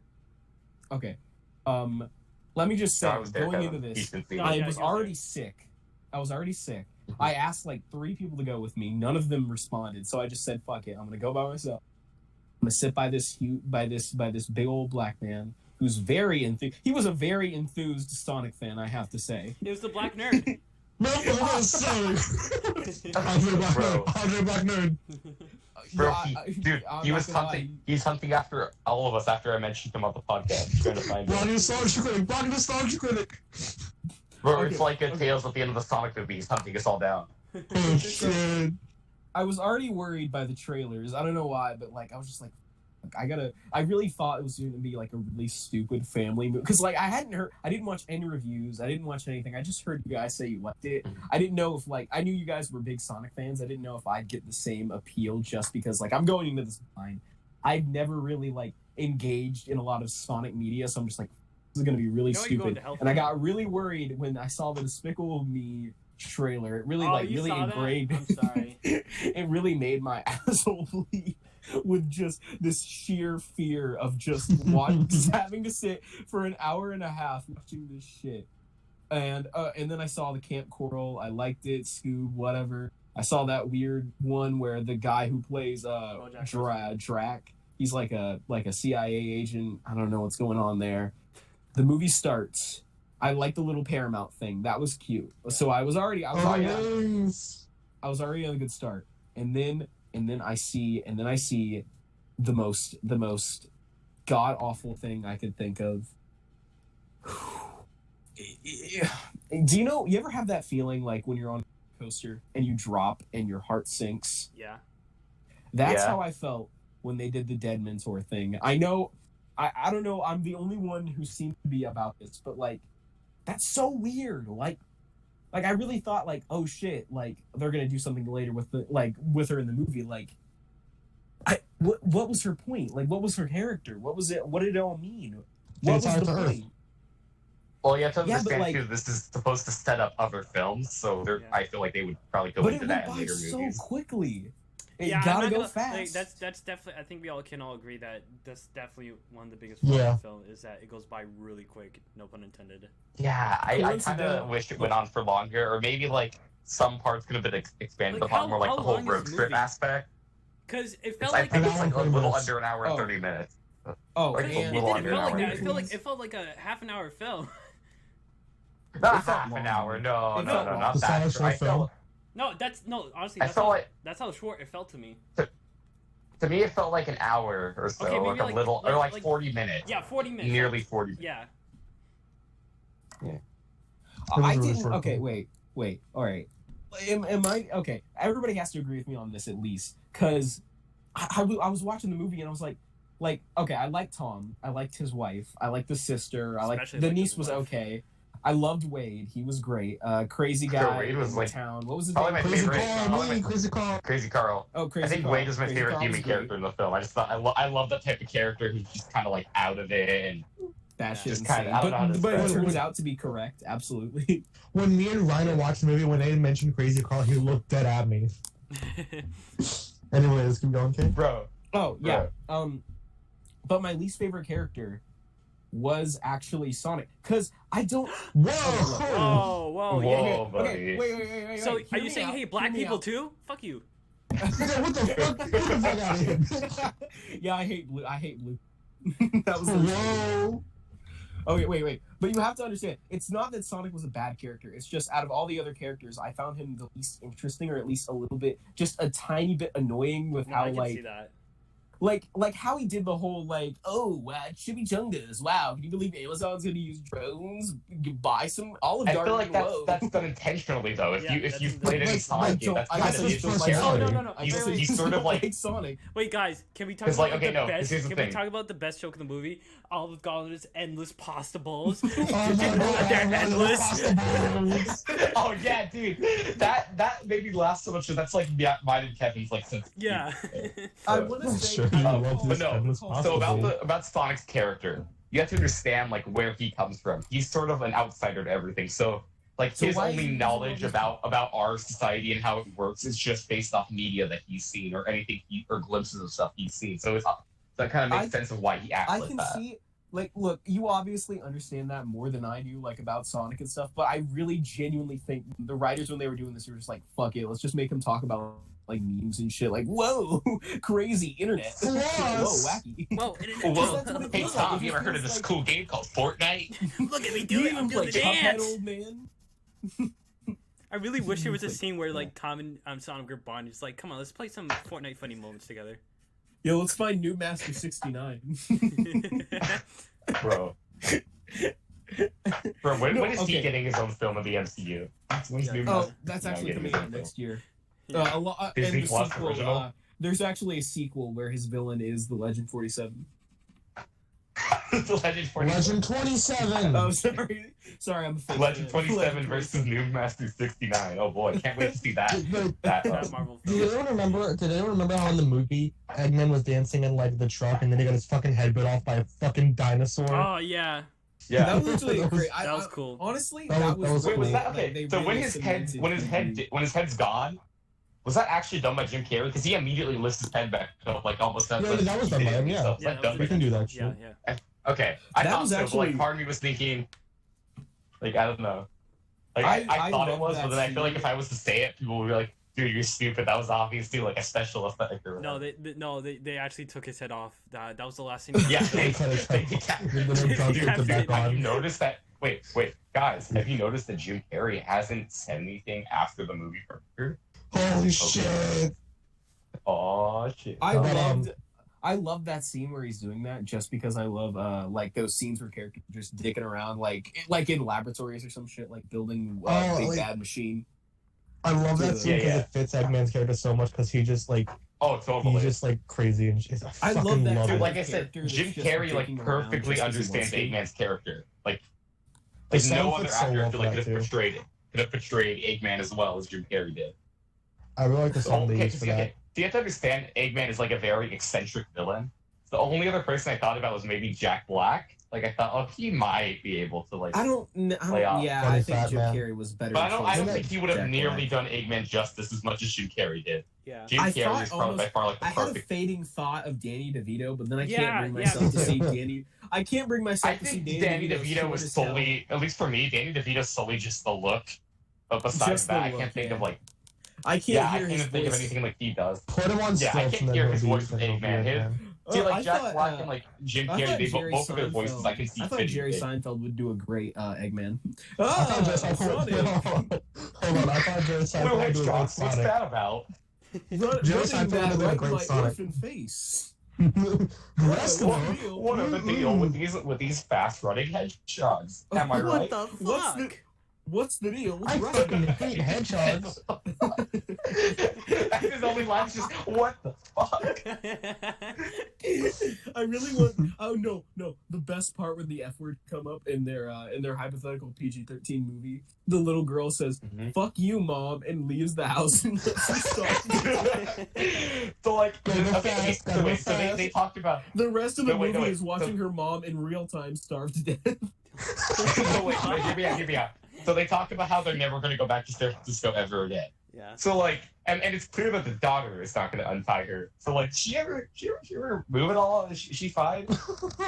Okay. Let me just say, I was there, going Kevin. into He's this, been seeing No, I it. yeah, was he was already sick. Mhm. I asked like 3 people to go with me. None of them responded, so I just said, "Fuck it, I'm gonna go by myself. I'm gonna sit by this big old black man who's very enthused. He was a very enthused Sonic fan, I have to say. It was the black nerd. No, sorry. Bro. Andre Black Nerd. Bro, Yeah, dude, I'm he not was gonna lie. hunting. He's hunting after all of us after I mentioned him on the podcast, trying to find Block him. Nostalgia Critic. Block Nostalgia Critic. Bro, Okay, it's like a okay. Tails at the end of the Sonic movie. He's hunting us all down. Oh shit. I was already worried by the trailers. I don't know why, but like I was just like, I really thought it was going to be like a really stupid family movie because like I didn't watch any reviews, I didn't watch anything. I just heard you guys say you liked it. I didn't know if like I knew you guys were big Sonic fans. I didn't know if I'd get the same appeal just because like I'm going into this blind. I've never really like engaged in a lot of Sonic media, so I'm just like this is going to be really You know you go stupid. into hell And I for got really worried when I saw the Despicable Me trailer. It really Oh, like you really saw that? ingrained. I'm sorry. It really made my asshole bleed with just this sheer fear of just having to sit for an hour and a half watching this shit. And then I saw the Camp Coral. I liked it. Scoob, whatever. I saw that weird one where the guy who plays Drac. He's like a CIA agent. I don't know what's going on there. The movie starts. I like the little Paramount thing. That was cute. So I was already Oh, on a good start. And then I see the most god awful thing I could think of. Do you ever have that feeling like when you're on a coaster and you drop and your heart sinks? Yeah. That's Yeah. how I felt when they did the Dead Mentor thing. I know, I don't know, I'm the only one who seemed to be about this, but like, that's so weird. Like I really thought like, oh shit, like they're gonna do something later with her in the movie. Like, what was her point? Like, what was her character? What was it? What did it all mean? She What was retired the to Earth. point? Well, you have to Yeah, but, understand like- too. This is supposed to set up other films, so Yeah. I feel like they would probably go But it into went that in by later so movies. quickly. It Yeah, I'm gotta not go gonna- fast. Like, that's definitely. I think we all can all agree that that's definitely one of the biggest Yeah. flaws of the film is that it goes by really quick. No pun intended. Yeah, I kind Coincidental- of wish it went on for longer, or maybe like some parts could have been expanded Like, upon, more like how the whole long is road the trip movie? aspect. Because it It's, felt I like think an it's like a hour and little 30 under an hour and Oh. 30 minutes. Oh, Like, it, a and little it under didn't an feel like hour. that. It felt like a half an hour film. Not It felt half an long. hour. No, It no, felt no, long. not The that. Sonic I short film? felt, No, honestly I that's felt how, like that's how short it felt to me. to me it felt like an hour or so, Okay, maybe like a like- little, like- or like like- 40 minutes. Yeah, 40 minutes. Nearly 40. Yeah. It I was a really didn't. short Okay, film. wait. All right. Am I okay? Everybody has to agree with me on this at least, because I was watching the movie and I was like, okay, I liked Tom, I liked his wife, I liked the sister, I liked Especially the liked niece his was wife. okay. I loved Wade, he was great. Crazy guy Wade was in like- town. What was his probably name? my Crazy favorite. Carl, Probably me, my- Crazy Carl. Crazy Carl. Oh, Crazy I think Carl. Wade was my Crazy favorite Carl human was great. character in the film. I just thought I love that type of character who's just kind of like out of it and That shit Just insane. kinda- I don't know how to But it describe it. turns out to be correct. Absolutely. When me and Rhino watched the movie, when they mentioned Crazy Carl, he looked dead at me. Anyways, keep going, Kate. bro. Oh yeah. But my least favorite character was actually Sonic, because I don't. Whoa! Whoa, whoa, yeah. Whoa, buddy. Okay, wait. So Hear are you me saying out, hey black hear me people out. too? Fuck you. What the fuck? Get the fuck out of here. Yeah, I hate blue. That was the Whoa! Okay, wait. But you have to understand, it's not that Sonic was a bad character. It's just out of all the other characters, I found him the least interesting, or at least a little bit, just a tiny bit annoying with No, how I can see like, that. like how he did the whole like, oh, chimichangas. Wow, can you believe Amazon's gonna use drones? You buy some Olive I Garden. feel like whoa. that's done intentionally though. If Yeah, if that's you've played any like- Sonic like, game, that's I kind guess of it's his just personality. Oh, no. I He's, guess he's it's sort of like Sonic. Wait, guys, can we talk It's about like, okay, the no, 'cause best? here's the Can we thing. talk about the best joke in the movie? Olive Garden's endless pasta bowls. Oh my God, They're I endless. love pasta balls. oh yeah, dude, that made me laugh so much. That's like mine and Kevin's like sense. of Yeah. humor. I So- want to say. Sure, I I would love call- But no, endless call- pasta So bowl. about Sonic's character, you have to understand like where he comes from. He's sort of an outsider to everything. So like So his why is only he knowledge using all about our society and how it works is just based off media that he's seen or anything or glimpses of stuff he's seen. So that kind of makes sense of why he acts I like can that. see, like, look, you obviously understand that more than I do, like, about Sonic and stuff, but I really genuinely think the writers, when they were doing this, were just like, fuck it, let's just make him talk about, like, memes and shit, like, whoa, crazy internet. Whoa, Yes. wacky. Whoa, Oh, whoa. That's what it Hey feels like. Tom, It you ever just heard of feels this like- cool game called Fortnite? look at me You doing it. even I'm play doing the Cuphead, dance. old man? I really wish there was a scene where like Tom and Sonic were bonding. It's like, come on, let's play some Fortnite funny moments together. Yo, let's find New Master 69. Bro. Bro, when is he okay. getting his own film in the MCU? When's Yeah. New Oh, Master- that's No, actually getting coming his out own next year. Yeah. And Disney the Plus sequel, original? there's actually a sequel where his villain is the Legend 47. The Legend 47. Legend 27. Oh, sorry, I'm a fan. Legend 27 Legend versus New Master 69. Oh boy, can't wait to see that. that That Marvel Did film. anyone remember? Did anyone remember how in the movie Eggman was dancing in like the truck and then he got his fucking head bit off by a fucking dinosaur? Oh yeah, yeah. That was actually That was- great. that was cool. Honestly, That was Wait, was cool. that like, okay? they So when really his head, cemented when his head's gone, was that actually done by Jim Carrey? Because he immediately lifts his head back up, like almost. Yeah, that was done by him, yeah. Yeah, Like, that was We can do that Yeah, shit. yeah. Okay, I That thought was so. But, actually- like, part of me was thinking, like, I don't know. Like, I I thought it love was, that but then I feel like scene. if I was to say it, people would be like, "Dude, you're stupid. That was obviously like a special effect." Or No, whatever." they actually took his head off. That was the last thing. Yeah, They cut his head off. Then they dropped it back Have you on. noticed that? Wait, guys, have you noticed that Jim Carrey hasn't said anything after the movie premiered? Holy shit! Oh shit! I loved that scene where he's doing that just because I love like those scenes where characters just dicking around like in laboratories or some shit, like building Oh, big like- bad machine. I love that scene Yeah, because yeah. it fits Eggman's character so much because he just like Oh, totally. he's just like crazy and shit. I I fucking love that love Dude, kind it. like I said, character that's Jim just Carrey like dicking around perfectly just 'cause he wants understands to. Eggman's character. Like The no sound other fits so actor well could for like that, have too. portrayed Eggman as well as Jim Carrey did. I really like the song they Okay, used for that. you have to understand, Eggman is like a very eccentric villain. The only other person I thought about was maybe Jack Black. Like I thought, oh, he might be able to like. I don't. Play off. Yeah, Funny I think fat Jim man. Carrey was better. But I don't choice think he would have than Jack nearly Black. done Eggman justice as much as Jim Carrey did. Yeah. Jim I Carrey thought is probably by far like the I had a perfect. fading thought of Danny DeVito, but then I Yeah, can't bring yeah, myself to me see too. Danny. I can't bring I myself to see think Danny Danny DeVito short was as hell. solely, at least for me, Danny DeVito's solely just the look. But besides Just the that, I look, can't think yeah. of like. I can't Yeah, I hear can't his think of voice. anything like he does. Put him on Yeah, I stilts can't and then hear he'll his be- voice then with he'll be Eggman. Eggman. See, like I Jack thought, Black and like Jim I Carrey, thought they Jerry both of their voices Seinfeld- I can see I thought fitting. Jerry in. Seinfeld would do a great Eggman. I thought Jerry Sonic. Hold on, I thought Jerry Wait, Seinfeld wait, would do a Josh, great what's Sonic. that about? Jerry Running Seinfeld that would do a right in great my Sonic. orphan face. Let's go. What deal? What are the deal with these fast running hedgehogs? Am I What right? the What's fuck? the- What's the deal? I Right. fucking hate hedgehogs. His only line is just what the fuck. I really want. Oh no! The best part when the F word come up in their hypothetical PG-13 movie, the little girl says, Mhm. "Fuck you, mom," and leaves the house and lets her start. So like, Go okay, fast, go so wait, so fast. they talked about. The rest of the No, wait, movie no, wait. is watching her mom in real time starve to death. So wait, hear me out. So they talked about how they're never going to go back to San Francisco ever again. Yeah. So like, and it's clear that the daughter is not going to untie her. So like, she ever move at all? Is she fine?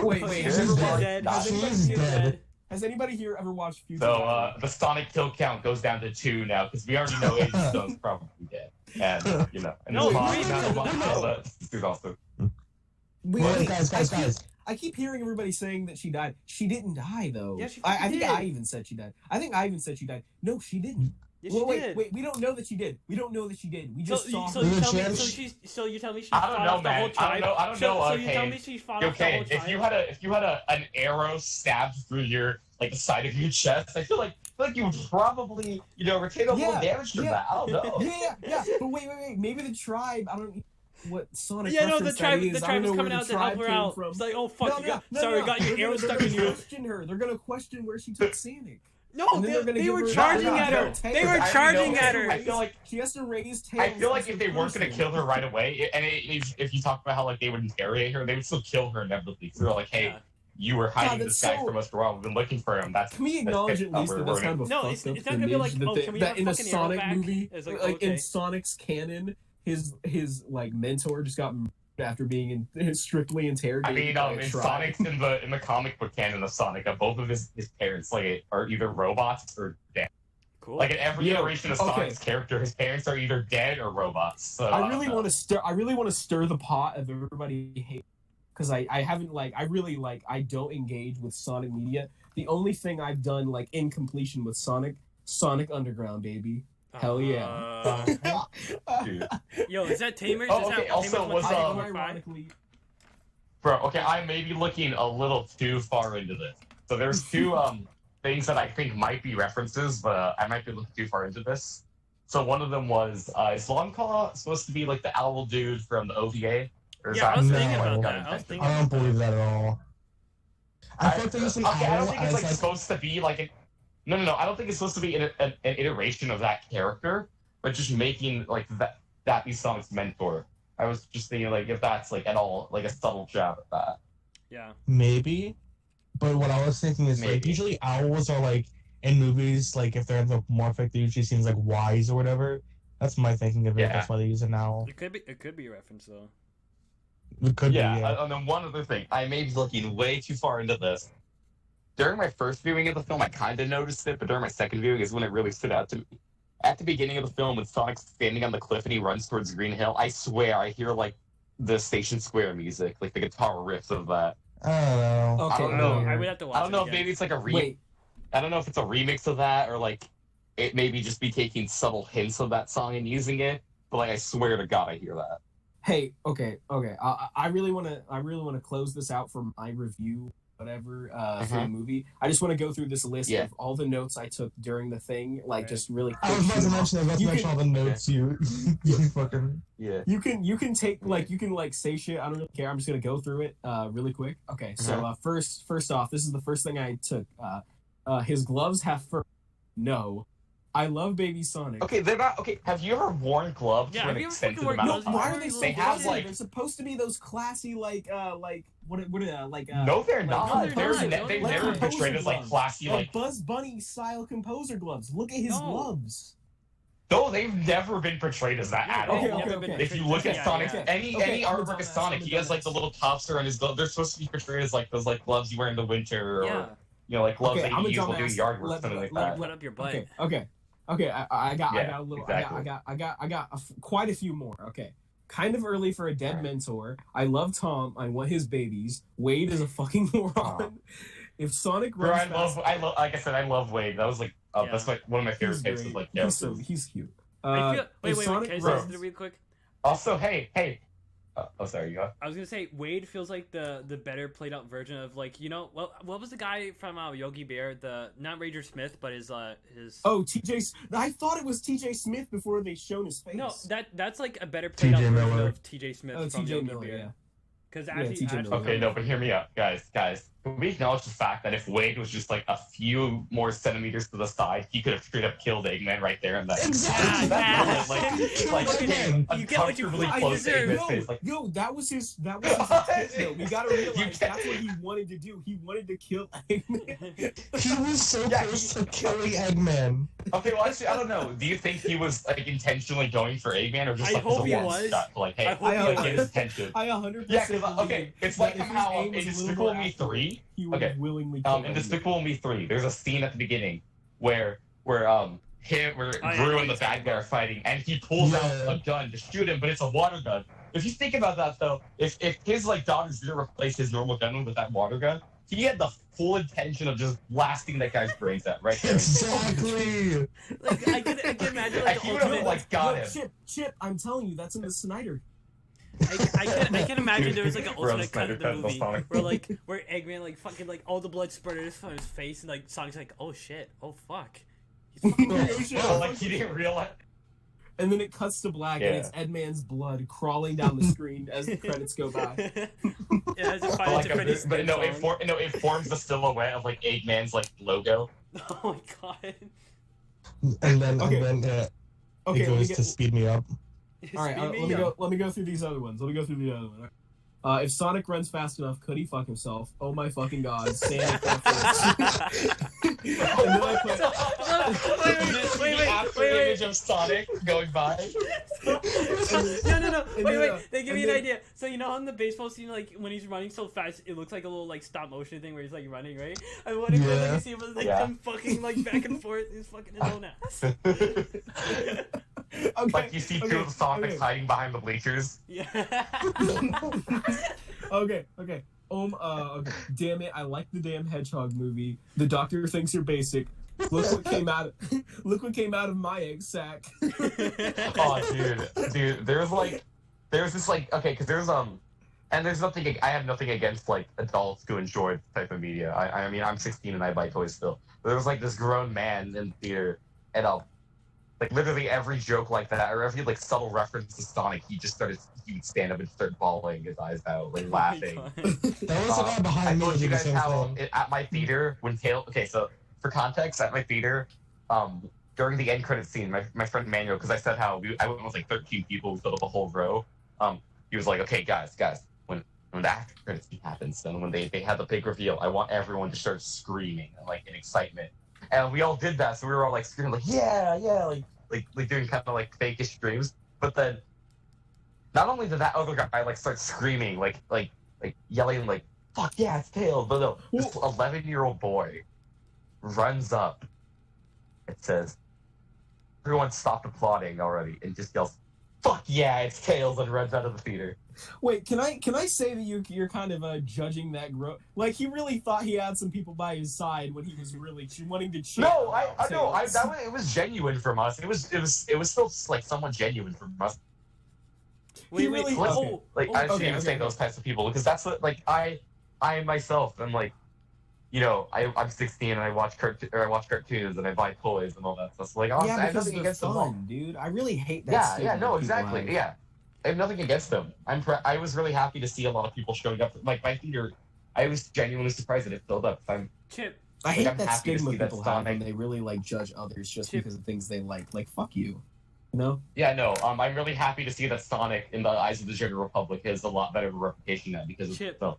Wait, She's has everybody- dead. has She's anybody here- dead. Has anybody here ever watched Future? So the Sonic kill count goes down to 2 now because we already know Agent Stone's probably dead, and you know, and No, his mom, wait, now his no, mom no. killed it. He's also. Wait, Guys. I keep hearing everybody saying that she died. She didn't die though. Yeah, she I fucking think did. I even said she died. I think I even said she died. No, she didn't. Yeah, she did. Wait. We don't know that she did. We don't know that she did. We So, just saw so her. you tell me? Chance? So you tell me she I fought don't know, off the whole man. tribe? I don't know. So you tell Okay. me she fought off the Okay, whole tribe? if you had an arrow stabbed through your like the side of your chest, I feel like you would probably retain a little Yeah, damage from yeah, that. I don't know. Yeah. But wait. Maybe the tribe. I don't know what Sonic. Yeah, no, the reference that tribe. is. The I tribe don't was know coming where out the to help tribe her came out. from. It's like, oh fuck, No, sorry, got your They're arrow gonna stuck in you. question her. They're gonna question where she took Sonic. No, And then they're gonna they give were her- charging No, at no, her. no. They were I charging know- at her. I feel like She has to raise tails. if as they a weren't going to person. kill her right away, and if you talk about how like they would interrogate her, they would still kill her inevitably. So they're like, hey, Yeah. you were hiding God, this that's guy so- from us for a while. We've been looking for him. That's Can we acknowledge at least that that's kind of a No, fucked it's up not gonna be like, image oh, that, can we that have in a fucking arrow Sonic back? movie, It's like, like in okay. Sonic's canon, his like mentor just got murdered after being strictly I interrogated. mean, by a in tribe. Sonic's in the comic book canon of Sonic, both of his parents like are either robots or dead. Cool. Like in every Yeah, iteration of okay. Sonic's character, his parents are either dead or robots. So I really want to stir. I really want to stir the pot of everybody hate because I haven't I don't engage with Sonic media. The only thing I've done like in completion with Sonic Underground, baby. Hell yeah. Dude. Yo, is that Tamers? Oh, Is that okay, also, Tamers was, Machine um, number 5? Unironically, Bro, okay, I may be looking a little too far into this. So there's two things that I think might be references, but I might be looking too far into this. So one of them was, is Longclaw supposed to be like the owl dude from the OVA? Or is Yeah, I that was No. thinking about got that. I was invented? thinking I don't about that. believe that at all. I thought there was an okay, I owl don't think it's as like supposed to be like no. I don't think it's supposed to be an iteration of that character, but just making like that be Sonic's mentor. I was just thinking like if that's like at all like a subtle jab at that. Yeah. maybe. But what I was thinking is like Maybe. usually owls are like in movies, like if they're anthropomorphic, they usually seems like wise or whatever. That's my thinking of it. Yeah. That's why they use an owl. It could be a reference though. It could Yeah, be. Yeah. and then one other thing, I may be looking way too far into this. During my first viewing of the film, I kind of noticed it, but during my second viewing is when it really stood out to me. At the beginning of the film, when Sonic's standing on the cliff and he runs towards Green Hill, I swear I hear like the Station Square music, like the guitar riffs of that. I don't know. Okay, I don't know. I would have to watch I don't know it if again. maybe it's like a wait. I don't know if it's a remix of that or like it maybe just be taking subtle hints of that song and using it. But like I swear to God, I hear that. Hey, okay. I really want to close this out for my review, whatever, for the movie. I just want to go through this list Yeah. of all the notes I took during the thing, like Right. just really. I was about to quick. mention. I was about to You mention can- all the notes you you fucking. Yeah. You can take you can say shit. I don't really care. I'm just gonna go through it really quick. Okay, so first off, this is the first thing I took. His gloves have fur. No, I love Baby Sonic. Okay, they're not okay. Have you ever worn gloves Yeah, for have an you ever extended fucking worn amount No, of gloves? time? why are they so They have, glossy? like- They're supposed to be those classy, No, they're not. they're not. They've No, never they're portrayed as like gloves. classy, like. Buzz Bunny style composer gloves. Look at his No. gloves. No, they've never been portrayed as that at all. they've Okay, never okay, been okay. If you look at yeah, Sonic's yeah. any Okay, I'm a artwork of dumbass, Sonic, I'm a he has like the dumbass. little topster on his glove. They're supposed to be portrayed as like those like gloves you wear in the winter, or Yeah. like gloves Okay, that I'm you a use while doing dumbass. yard work, Let- something like let- that. Put up your butt. Okay. I got Yeah, a little. exactly. I got quite a few more. Okay. Kind of early for a dead Alright. mentor. I love Tom. I want his babies. Wade is a fucking moron. Aw. If Sonic Bro, runs fast, I love, like I said, I love Wade. That was like, Yeah. that's like one of my favorite he's types great. of like He's characters. he's cute. Wait, if Can Sonic I say runs- something real quick? Also, hey, sorry, you go. I was gonna say Wade feels like the better played out version of like well what was the guy from Yogi Bear, the not Ranger Smith but his Oh, TJ. I thought it was TJ Smith before they shown his face. no that's like a better played out TJ version Miller. of TJ Smith Oh, from TJ Yogi Miller. Bear. Yeah. Because Yeah, actually, TJ Miller. Okay, no, but hear me out, guys. Can we acknowledge the fact that if Wade was just like a few more centimeters to the side, he could have straight up killed Eggman right there and then. Exactly. That's Yeah. like Again, you get what you uncomfortably fucking close to deserve. Eggman's face. Like, Yo, that was his intent, though. We gotta realize can't- that's what he wanted to do. He wanted to kill Eggman. he was so Yeah, close to killing Eggman. okay, well, actually, I don't know. Do you think he was like intentionally going for Eggman, or just I like hope as a he warm was. shot to, like, hey, I hope he like, was. get his attention? I 100%. Yeah, because okay, it's like if his how aim in was a little Despicable more Me accurate, 3. he would Okay. willingly kill In Eggman. Despicable Me 3, there's a scene at the beginning where Gru and the bad guy are fighting, and he pulls out a gun to shoot him, but it's a water gun. If you think about that, though, if his like daughters didn't replace his normal gun with that water gun, he had the full intention of just blasting that guy's brains out right there. Exactly. like I can imagine like He the would have ultimate. like got Yo, him. Chip, I'm telling you, that's in the Snyder. I can imagine there was like an Bro, alternate cut of the Snyder cut movie Sonic. where Eggman like fucking like all the blood spurted from his face and like Sonic's like oh shit oh fuck he's fucking Oh, like he didn't realize. And then it cuts to black, and Yeah. it's Edman's blood crawling down the screen as the credits go by. It has a five Like different but no, song. it forms the silhouette of like Eggman's like logo. Oh my god. And then Okay. it Okay, let me goes get, to speed me up. all right, let me go through these other ones. If Sonic runs fast enough, could he fuck himself? Oh my fucking god, Santa first. And then I put, Wait. Image of Sonic going by. No. And Wait. then, They give and me an then- idea. So you know on the baseball scene, like when he's running so fast, it looks like a little like stop motion thing where he's like running, right? I wonder if Yeah. you see him like Yeah. them fucking like back and forth. He's fucking his own ass. okay, Like you see two of the Sonics hiding behind the bleachers. Yeah. okay. Okay. Damn it! I like the damn Hedgehog movie. The doctor thinks you're basic. Look what came out. Look what came out of my egg sack. Oh, dude, there's this like, okay, because there's and there's nothing, I have nothing against like adults who enjoy this type of media. I mean, I'm 16 and I buy toys still. But there was like this grown man in the theater, and like literally every joke like that, or every like subtle reference to Sonic, he would stand up and start bawling his eyes out, like laughing. That was a guy I behind me told you doing the guys same how thing. at my theater when okay, so for context, at my theater, during the end credit scene, my friend Manuel, because I said how I went with like 13 people who filled up a whole row. He was like, okay, guys, when the after credit scene happens, and when they have the big reveal, I want everyone to start screaming and like in excitement. And we all did that, so we were all like screaming like yeah, like doing kind of like fakeish screams. But then, not only did that other guy like start screaming like yelling like fuck yeah, it's Tails, but no, this 11-year-old boy runs up and says, everyone stopped applauding already, and just yells, fuck yeah, it's Tails, and runs out of the theater. Wait, can I say that you're kind of judging that growth? Like he really thought he had some people by his side when he was really wanting to cheer. No, it was genuine from us. It was still like somewhat genuine from us. He really- Like, okay. I shouldn't okay, even say okay. those types of people, because that's what, like, I myself am like, I'm 16 and I watch cartoons and I buy toys and all that stuff. So, like, honestly, Yeah, I have because nothing they're against them all. fun, dude. I really hate that. Yeah, stigma no, people exactly, have. yeah. I have nothing against them. I was really happy to see a lot of people showing up. Like my theater, I was genuinely surprised that it filled up. Chip. I hate I'm that happy to stigma see that people have when Sonic. they really like judge others just Chip. because of things they like. Like, fuck you. You know? Yeah, no. I'm really happy to see that Sonic, in the eyes of the general public, has a lot better of a reputation now because of Chip. the.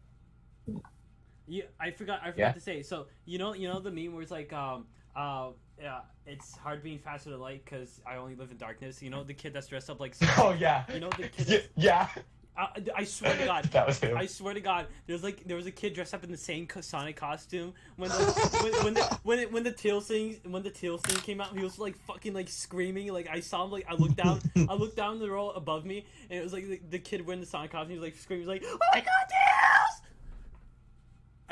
Yeah, I forgot Yeah? to say. So you know the meme where it's like yeah, it's hard being faster to light because I only live in darkness. You know the kid that's dressed up like Sonic? Oh yeah. You know the kid. Yeah. I swear to God, That was him. I swear to God, there was a kid dressed up in the same Sonic costume when the when the tail scene came out. He was like fucking like screaming. Like I saw him. Like I looked down the row above me, and it was like the kid wearing the Sonic costume. He was like screaming, like, "Oh my God, tails!"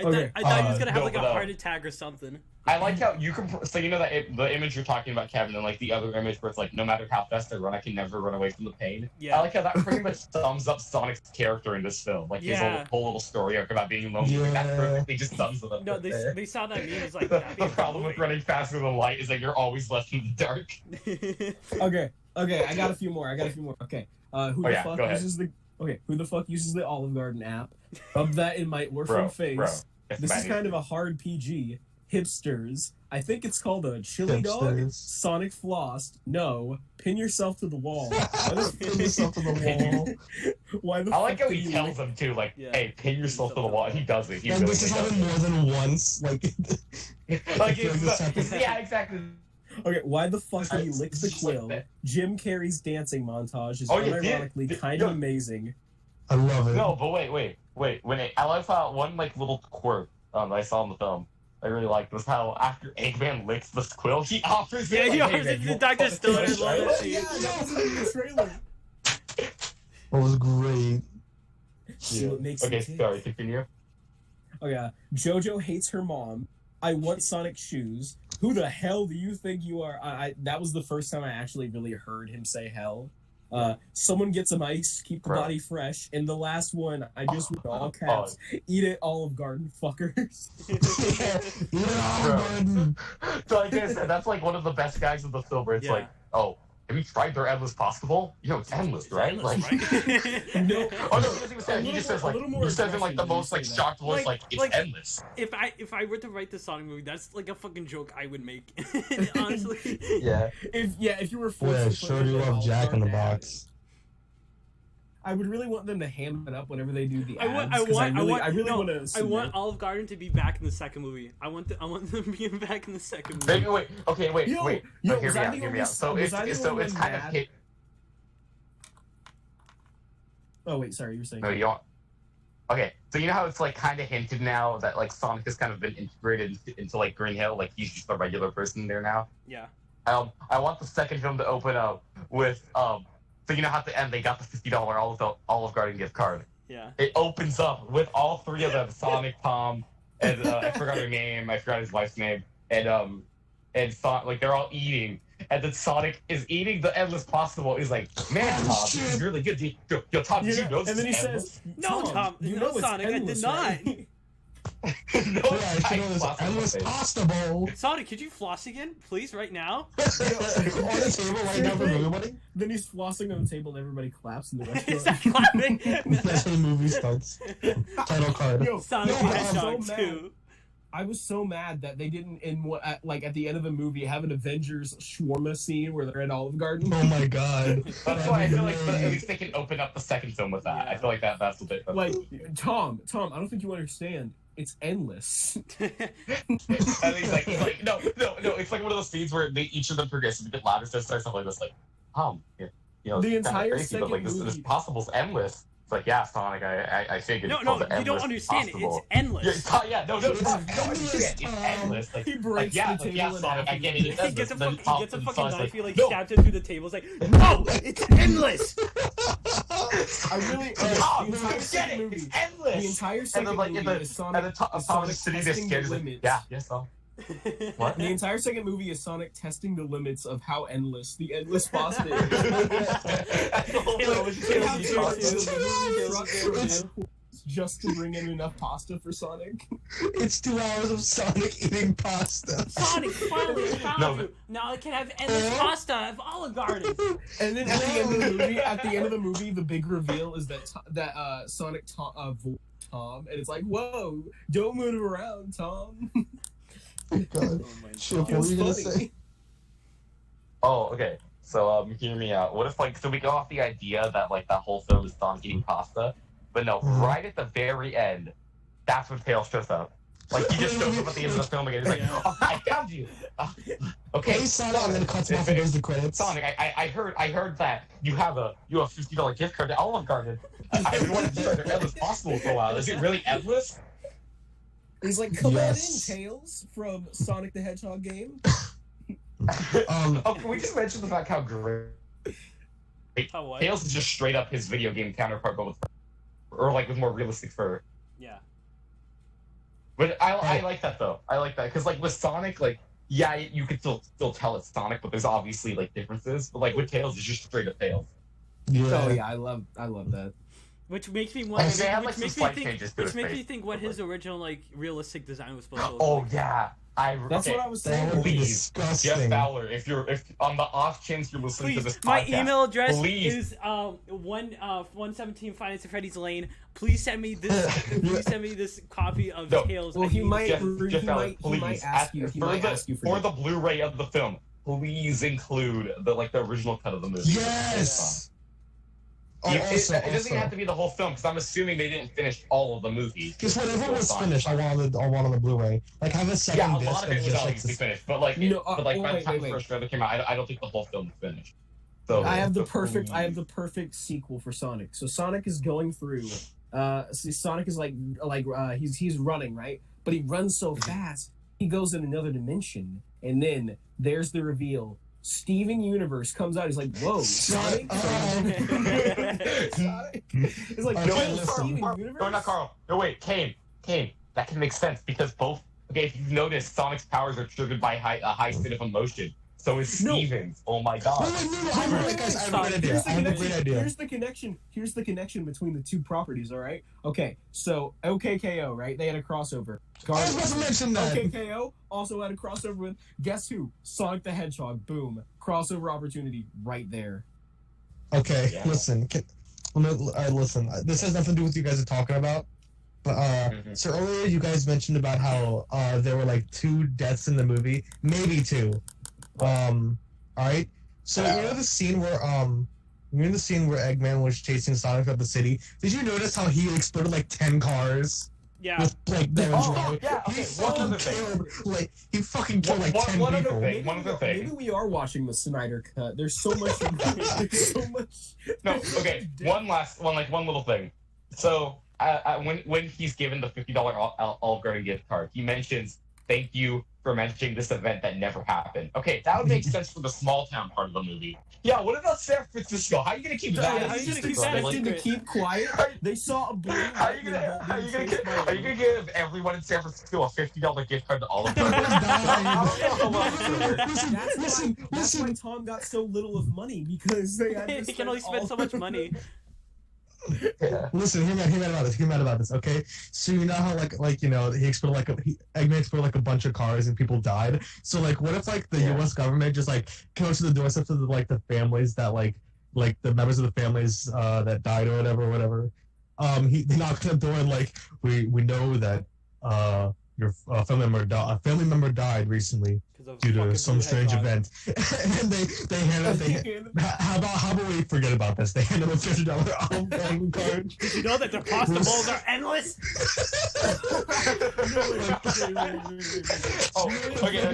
Okay. I thought he was gonna have No, like a but, heart attack or something. I like how you can. So you know that the image you're talking about, Kevin, and like the other image where it's like, no matter how fast I run, I can never run away from the pain. Yeah. I like how that pretty much sums up Sonic's character in this film. Like his Yeah. whole little story arc about being lonely. Like, that Yeah. perfectly just sums it up. No, right there. they saw that meme. It's like the, that'd be the a problem with movie. running faster than light is that you're always left in the dark. Okay. I got a few more. Okay. Who the fuck go ahead. uses the Who the fuck uses the Olive Garden app? Rub that in my orphan face. Bro. This is kind of a hard PG. Hipsters. I think it's called a chili dog. Hipsters. Sonic flossed. No. Pin yourself to the wall. Pin yourself to the wall. Why the I like fuck how did he you tells him too, like, Yeah. hey, pin yourself to the wall. He does it. He And really this has does happened more than once. Like, it. Like, feel like this happens. yeah, exactly. Okay, why the fuck did he It's lick the just like quill? that. Jim Carrey's dancing montage is Oh, yeah, unironically yeah. kind Yo. of amazing. I love it. No, but wait. I like how one like little quirk that I saw in the film I really liked was how after Eggman licks the quill, he offers it. Yeah, he like, offers hey, it man, to you Dr. want Stone. I this, love right? that Oh, scene. yeah, that was in the trailer. That was great. See what makes Okay, him tick. sorry, continue. Oh yeah, JoJo hates her mom. I want Sonic shoes. Who the hell do you think you are? That was the first time I actually really heard him say hell. Someone get some ice, keep the Bro. body fresh. And the last one, I just with all caps, eat it, Olive Garden fuckers. Yeah, So I guess that's like one of the best guys of the film where it's Yeah. like, oh, have you tried their endless possible? You know, it's endless, right? Endless, Like, right? No. oh no, he doesn't even say that. He just says A like, little more he says in like the aggression most when like you say shocked voice, like it's like- endless. If I were to write the Sonic movie, that's like a fucking joke I would make. Honestly. Yeah. If you were forced yeah, to put sure it do in love Olive Jack in the Garden ad, Box. I would really want them to ham it up whenever they do the I ads. want 'cause I really no, want to. I want Olive Garden to be back in the second movie. I want them being back in the second movie. Maybe wait. Okay, wait. Yo, Hear was me I out. the Hear me only- out. So was I the it's only one kind of mad? hit. Oh wait, sorry, you were saying. No, you don't. Okay, so you know how it's like kind of hinted now that like Sonic has kind of been integrated into like Green Hill, like he's just a regular person there now. Yeah. I want the second film to open up with so you know how at the end they got the $50 Olive Garden gift card. Yeah. It opens up with all three of them, Sonic, Tom, and I forgot her name, I forgot his wife's name, and like they're all eating. And then Sonic is eating the endless possible. He's like, man, Tom, this is really good. Yo, Tom, did you know this and then he is says, No, Tom, you no, know it's Sonic, I did endless, not. right? no, Yeah, I know this possible endless thing. pasta bowl. Sonic, could you floss again, please, right now? On the table right now for everybody. Then he's flossing on the table and everybody claps in the Is restaurant. that clapping? That's how the movie starts. Title card. Yo, Sonic no, the I was so Hedgehog mad. 2. I was so mad that they didn't at the end of the movie have an Avengers shawarma scene where they're at Olive Garden. Oh my god. That's why I feel like at least they can open up the second film with that. Yeah. I feel like that's a bit. Like Tom, I don't think you understand. It's endless. And he's like, no. It's like one of those scenes where each of them progressively get louder, so it starts off like this, like, you know, The it's kinda entire crazy, but like second this movie- possible's endless. It's like, yeah, Sonic, I figured. No, it's no, called the you don't endless understand it. possible. It's endless. No, It's no, endless, it's Tom. endless. Like, He breaks yeah, the table yeah, in Sonic, half. I get it. It's He gets a endless. fucking, Then knife, Sonic's he like no. stabs it through the table. It's like, no, it's endless. I really Tom, the entire I get second it. movie. It's endless. The entire And second then, like, movie is Sonic. and then Tom is sitting there testing scared. the He's like, limits. yeah, yes, Tom. What? The entire second movie is Sonic testing the limits of how endless the endless pasta is. That's the whole film. It's Kills just you, Sonic. kills you, Kills kills you. you. Just to bring in enough pasta for Sonic. It's 2 hours of Sonic eating pasta. Sonic, finally, I found No, you. Now I can have endless pasta of Olive Garden. And then at the end of the movie, the big reveal is that Sonic voiced Tom, and it's like, whoa, don't move around, Tom. God. Oh my Chip, god. what were you gonna Funny. say? Oh, okay. So, hear me out. What if, like, so we go off the idea that, like, that whole film is Sonic eating pasta, but no, Mhm. right at the very end, that's when Tails shows up. Like, he just shows up at the end of the film again. He's like, Yeah. oh, I found you. Okay, Hey, Sonic, and then it cuts him off and goes to credits. Sonic, I heard that you have a $50 gift card to Olive Garden. I've been wanting to do it as possible for a while. Is it really endless? He's like, come Yes. on in, Tails from Sonic the Hedgehog game. Oh, can we just mention the fact how great How what? Tails is just straight up his video game counterpart, but with fur. Or like with more realistic fur. Yeah. But I like that though. I like that because like with Sonic, like yeah, you could still tell it's Sonic, but there's obviously like differences. But like with Tails, it's just straight up Tails. Yeah. Oh yeah, I love that. Which makes me wonder. And they had, like, Which some makes me slight think. changes to Which his makes me face, think what but, his like- original like realistic design was supposed to look Oh like. yeah, That's okay. what I was That saying. would be Please, Jeff disgusting. Fowler, if on the off chance you're listening to Please, this my podcast, email address please. is 117 Finance at Freddy's Lane. Please send me this. Please send me this copy of No. Tails. Well, I he need might, this. Jeff he Fowler, might please, ask you. He might ask you for for the Blu-ray of the film. Please include the original cut of the movie. Yes. Oh, It also, doesn't even have to be the whole film because I'm assuming they didn't finish all of the movie. Because whatever was Sonic. finished, I want on the Blu-ray. Like have a second Yeah, a disc lot of of it was just like obviously this. finished, but like, No, by the wait, time wait. the first trailer came out, I don't think the whole film was finished. So I have the so perfect sequel for Sonic. So Sonic is going through. Sonic is he's running, right? But he runs so fast, he goes in another dimension, and then there's the reveal. Steven Universe comes out. He's like, "Whoa, Sonic!" Sonic. It's like, Okay, "No, listen. Steven No, Universe." not Carl. No, wait, Cain. That can make sense because both. Okay, if you've noticed, Sonic's powers are triggered by a high state of emotion. So is No. Steven's. Oh my god. Wait, no, I have a great idea. Here's the connection. Here's the connection between the two properties. All right. Okay. So OKKO, right? They had a crossover. I was about to mention that. OKKO also had a crossover with guess who? Sonic the Hedgehog. Boom. Crossover opportunity right there. Okay, Yeah. listen. Listen. This has nothing to do with what you guys are talking about. But so earlier you guys mentioned about how there were like 2 deaths in the movie, maybe 2. All right. So you know the scene where Eggman was chasing Sonic throughout the city. Did you notice how he exploded like 10 cars Yeah. with like damage? Oh, yeah, okay, He one fucking other thing. killed like 10 One other people. thing. One other thing. Maybe we are watching the Snyder cut. There's so much. There's so much. No, okay. One little thing. So when he's given the $50 Olive Garden gift card, he mentions, "Thank you for mentioning this event that never happened." Okay, that would make sense for the small town part of the movie. Yeah, what about San Francisco? How are you gonna keep that? how are you Just gonna keep that a expecting to secret? keep quiet. They saw a balloon. How are you gonna give everyone in San Francisco a $50 gift card to Olive Garden? That's why Tom got so little of money because they had to He can only spend so much money. Yeah. Listen, hear me out about this, okay? So you know how like you know he exploded Eggman exploded like a bunch of cars and people died. So like, what if like the U.S. government just like goes to the doorsteps of the families that like the members of the families that died or whatever. They knock on the door and like we know that your family member died recently due to some strange event, and they hand it. How about we forget about this? They hand him a $50 Olive Garden card. Did you know that the pasta bowls are endless? Oh, okay.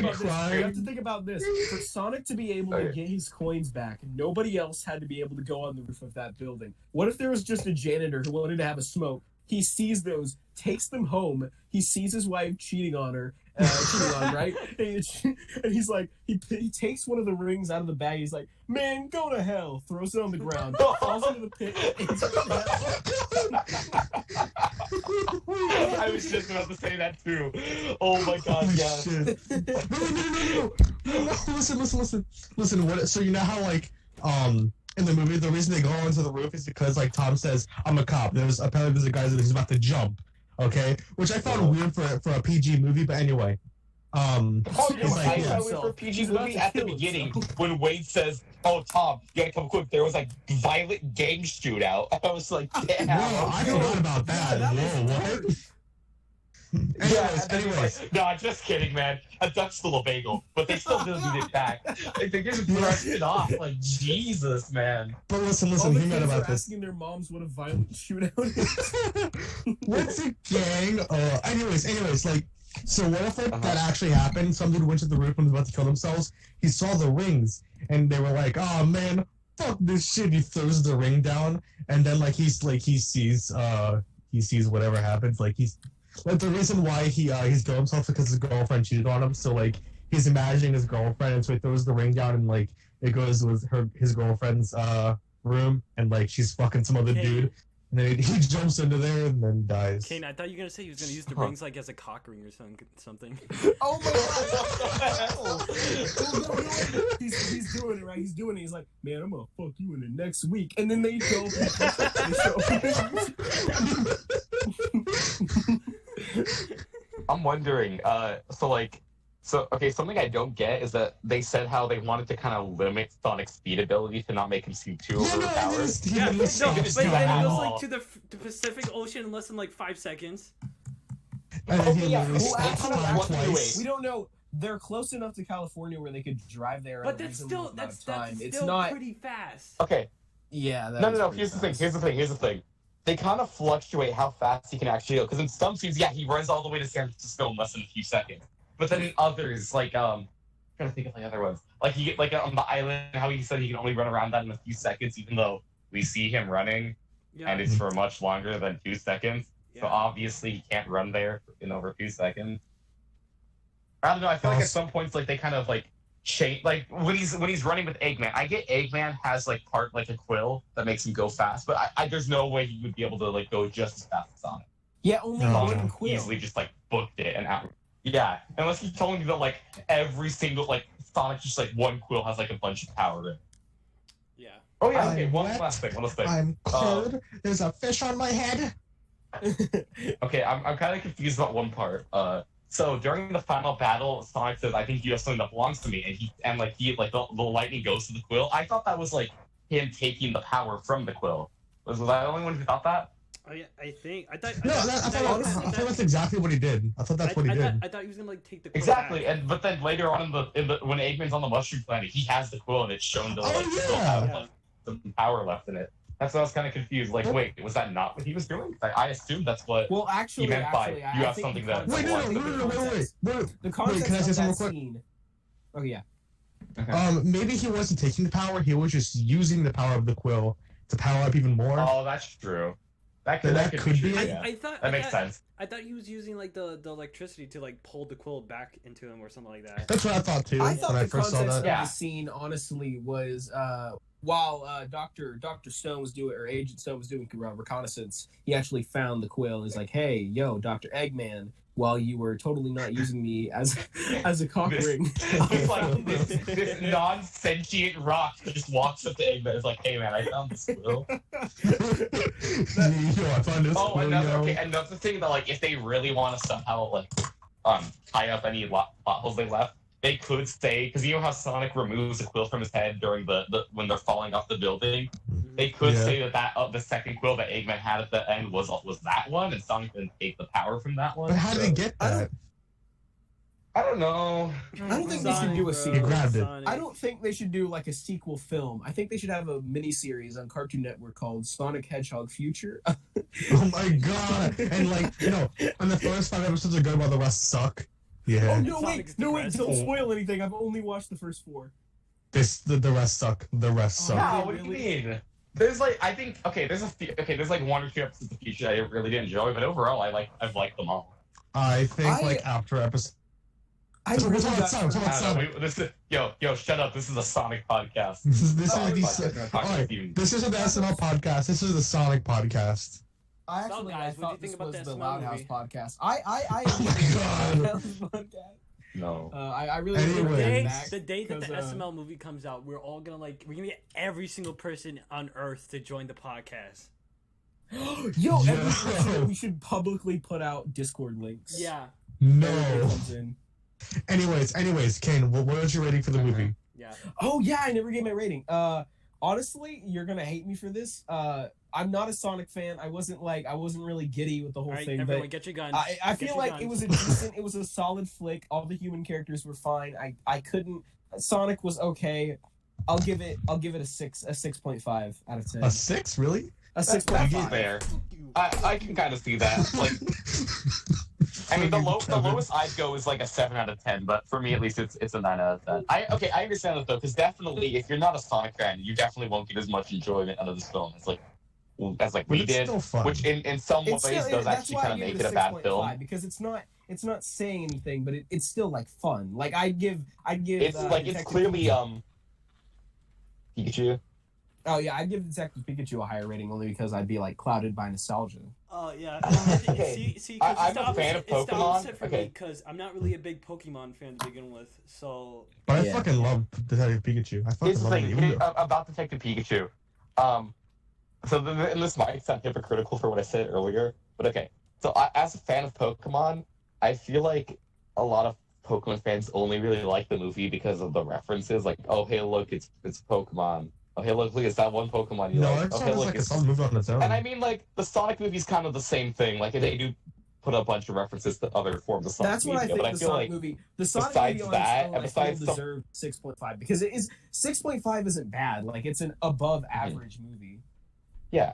You have to think about this. For Sonic to be able to get his coins back, nobody else had to be able to go on the roof of that building. What if there was just a janitor who wanted to have a smoke? He sees those, takes them home. He sees his wife cheating on her, right? And he's like, he takes one of the rings out of the bag. He's like, "Man, go to hell!" Throws it on the ground, falls into the pit. I was just about to say that too. Oh my god, yes. Shit. No. Listen. What? So you know how like in the movie the reason they go onto the roof is because like Tom says, "I'm a cop." Apparently there's a guy who's about to jump. Okay, which I found weird for a PG movie, but anyway. Oh, it's like, I yeah. was for PG movie at the beginning when Wade says, "Oh, Tom, you gotta come quick." There was like violent gang shootout. I was like, "Damn." Whoa, I forgot about that. Yeah, that Whoa, what? Anyways. No, I'm just kidding, man. A duck's still a bagel, but they still didn't need it back. Like, they just brushed it off. Like, Jesus, man. But listen, All the he meant kids about are this. asking their moms what a violent shootout is. What's a gang? Anyways, like, so what if that actually happened? Some dude went to the roof and was about to kill themselves. He saw the rings, and they were like, "Oh man, fuck this shit." He throws the ring down, and then he sees whatever happens. Like the reason why he's killed himself because his girlfriend cheated on him. So he's imagining his girlfriend, and so he throws the ring down, and it goes with his girlfriend's room, and she's fucking some other dude. And then he jumps into there and then dies. Cain, I thought you were gonna say he was gonna use the rings as a cock ring or something. Oh my god! No. He's doing it right. He's doing it. He's like, man, I'm gonna fuck you in the next week. And then they show I'm wondering, something I don't get is that they said how they wanted to kind of limit Sonic's speed ability to not make him seem too overpowered. But then he goes to the Pacific Ocean in less than 5 seconds. We don't know. They're close enough to California where they could drive there. But that's still It's not pretty fast. Okay. Yeah. No. Here's the thing. They kind of fluctuate how fast he can actually go. Because in some scenes, he runs all the way to San Francisco in less than a few seconds. But then in others, I'm trying to think of other ones. He get on the island, how he said he can only run around that in a few seconds, even though we see him running, and it's for much longer than 2 seconds. Yeah. So obviously he can't run there in over 2 seconds. I don't know. I feel at some points they kind of change. When he's running with Eggman, I get Eggman has a quill that makes him go fast, but I there's no way he would be able to go just as fast as Sonic. Yeah, only one quill. Easily just booked it and out. Yeah, unless you're telling me that every single Sonic just one quill has a bunch of power in it. Yeah. Oh yeah. Okay. One last thing. I'm cold. There's a fish on my head. Okay, I'm kind of confused about one part. So during the final battle, Sonic says, "I think you have something that belongs to me," and the lightning goes to the quill. I thought that was him taking the power from the quill. Was I the only one who thought that? Oh yeah, I thought. No, I thought that's exactly what he did. I thought that's what he did. I thought he was gonna take the quill exactly, back. but then later on in the when Eggman's on the mushroom planet, he has the quill and it's shown to still have some power left in it. That's why I was kind of confused. Wait, was that not what he was doing? I assumed that's what. Well, actually, he meant by you have something that. Wait, no, the concept can I say something quick? Scene. Oh yeah. Okay. Maybe he wasn't taking the power. He was just using the power of the quill to power up even more. Oh, that's true. That could be. I thought that makes sense. I thought he was using the electricity to pull the quill back into him or something like that. That's what I thought too. I thought when the I first saw context that. of the scene honestly was while Dr. Stone was doing, or Agent Stone was doing reconnaissance, he actually found the quill. He's like, "Hey, yo, Dr. Eggman, while you were totally not using me as a cock ring." This non-sentient rock just walks up to Eggman. It's like, "Hey man, I found this quill." I found this quill. Another thing that if they really want to somehow tie up any plot holes they left, they could say, because you know how Sonic removes a quill from his head during the when they're falling off the building. They could say that the second quill that Eggman had at the end was that one, and Sonic didn't take the power from that one. But how did he get that? I don't know. I don't think they should do a sequel. He grabbed it. I don't think they should do a sequel film. I think they should have a mini-series on Cartoon Network called Sonic Hedgehog Future. Oh my god! And and the first 5 episodes are good while the rest suck. Yeah. Oh no! Wait! Don't spoil anything. I've only watched the first 4. The rest suck. The rest suck. Wow, what do you mean? There's I think there's 1 or 2 episodes of Future I really did enjoy, but overall I've liked them all. I think after episode. Yo, shut up. This is a Sonic podcast. This isn't the SNL podcast. This is the Sonic podcast. I thought this was the Loud House podcast. I No. I really the day that the SML movie comes out, we're all gonna we're gonna get every single person on Earth to join the podcast. We should publicly put out Discord links. Yeah. No. Anyways, Cain, what was your rating for the movie? Yeah. Oh yeah, I never gave my rating. honestly, you're gonna hate me for this. I'm not a Sonic fan. I wasn't really giddy with the whole All right, thing, everyone, but get your guns. I feel like it was a solid flick. All the human characters were fine. I couldn't. Sonic was okay. I'll give it a 6.5 out of 10. A 6, really? A That's 6.5. fair. I can kind of see that. Like, I mean, the lowest I'd go is like a 7 out of 10, but for me at least, it's a 9 out of 10. I understand that though, because definitely, if you're not a Sonic fan, you definitely won't get as much enjoyment out of this film as we did, still fun. which in some ways does actually kind of make it a bad film. Because it's not saying anything, but it's still like fun. Like I'd give. It's it's clearly Pikachu. Oh yeah, I'd give Detective Pikachu a higher rating only because I'd be like clouded by nostalgia. Oh yeah. Okay. See, I'm a fan of Pokemon. Because I'm not really a big Pokemon fan to begin with. So. But I fucking love Detective Pikachu. I fucking Here's the love thing it. about Detective Pikachu. And this might sound hypocritical for what I said earlier, but okay. So as a fan of Pokemon, I feel like a lot of Pokemon fans only really like the movie because of the references. Like, oh hey, look, it's Pokemon. Oh hey, look, it's that one Pokemon you No, like. it's Okay, look, like a it's... solid movie on its own. And I mean, like, the Sonic movie's kind of the same thing. Like, they do put a bunch of references to other forms of Sonic That's what media, I think. but The feel Sonic like movie. The Sonic besides movie on that, its own, and besides I feel deserved 6.5 because it is 6.5 isn't bad. Like it's an above average movie. Yeah.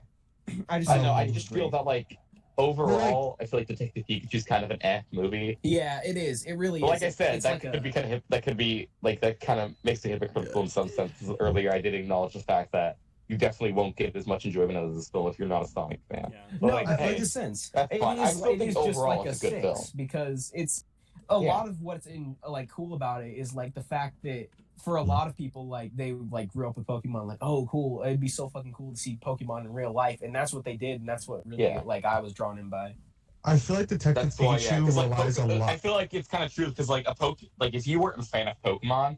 I know. I think just it's feel great. that like overall, I feel like Detective Pikachu's kind of an movie. Yeah, it is. It really But is. like I said, It's that like could be kind of that could be like that kind of makes it hypocritical in some sense. Earlier, I did acknowledge the fact that you definitely won't get as much enjoyment out of this film if you're not a Sonic fan. Yeah. But no, like, that hey, makes sense. that's It fine. I is, still it think is just overall like a it's a good 6 film. because it's a lot of what's cool about it is like the fact that for a lot of people like they like grew up with Pokemon, like, oh cool, it'd be so fucking cool to see Pokemon in real life, and that's what they did, and that's what really like I was drawn in by. I feel like Detective That's why, Pikachu relies a lot. I feel like it's kind of true because like if you weren't a fan of Pokemon,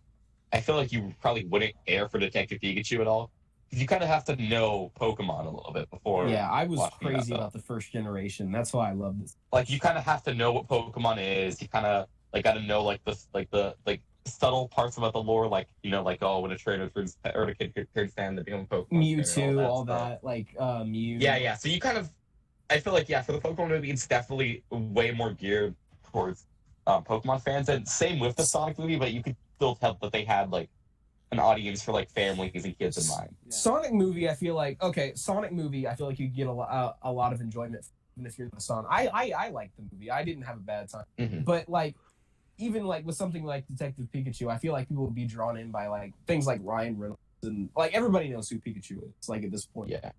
I feel like you probably wouldn't care for Detective Pikachu at all. Because you kind of have to know Pokemon a little bit before. Yeah, I was watching crazy that, about the first generation. That's why I love this. Like you kind of have to know what Pokemon is. You kind of like got to know like the subtle parts about the lore, like like when a trainer turns or a kid turns fan to become a Pokemon. Mewtwo, all stuff. that, like Mew. Yeah. So you kind of, I feel like for the Pokemon movie, it's definitely way more geared towards Pokemon fans, and same with the Sonic movie. But you could still tell that they had like an audience for like families and kids in mind. Yeah. Sonic movie, I feel like you get a lot of enjoyment even if you're the Sonic. I liked the movie. I didn't have a bad time. Mm-hmm. But like even like with something like Detective Pikachu, I feel like people would be drawn in by like things like Ryan Reynolds and like everybody knows who Pikachu is. Like at this point. Yeah.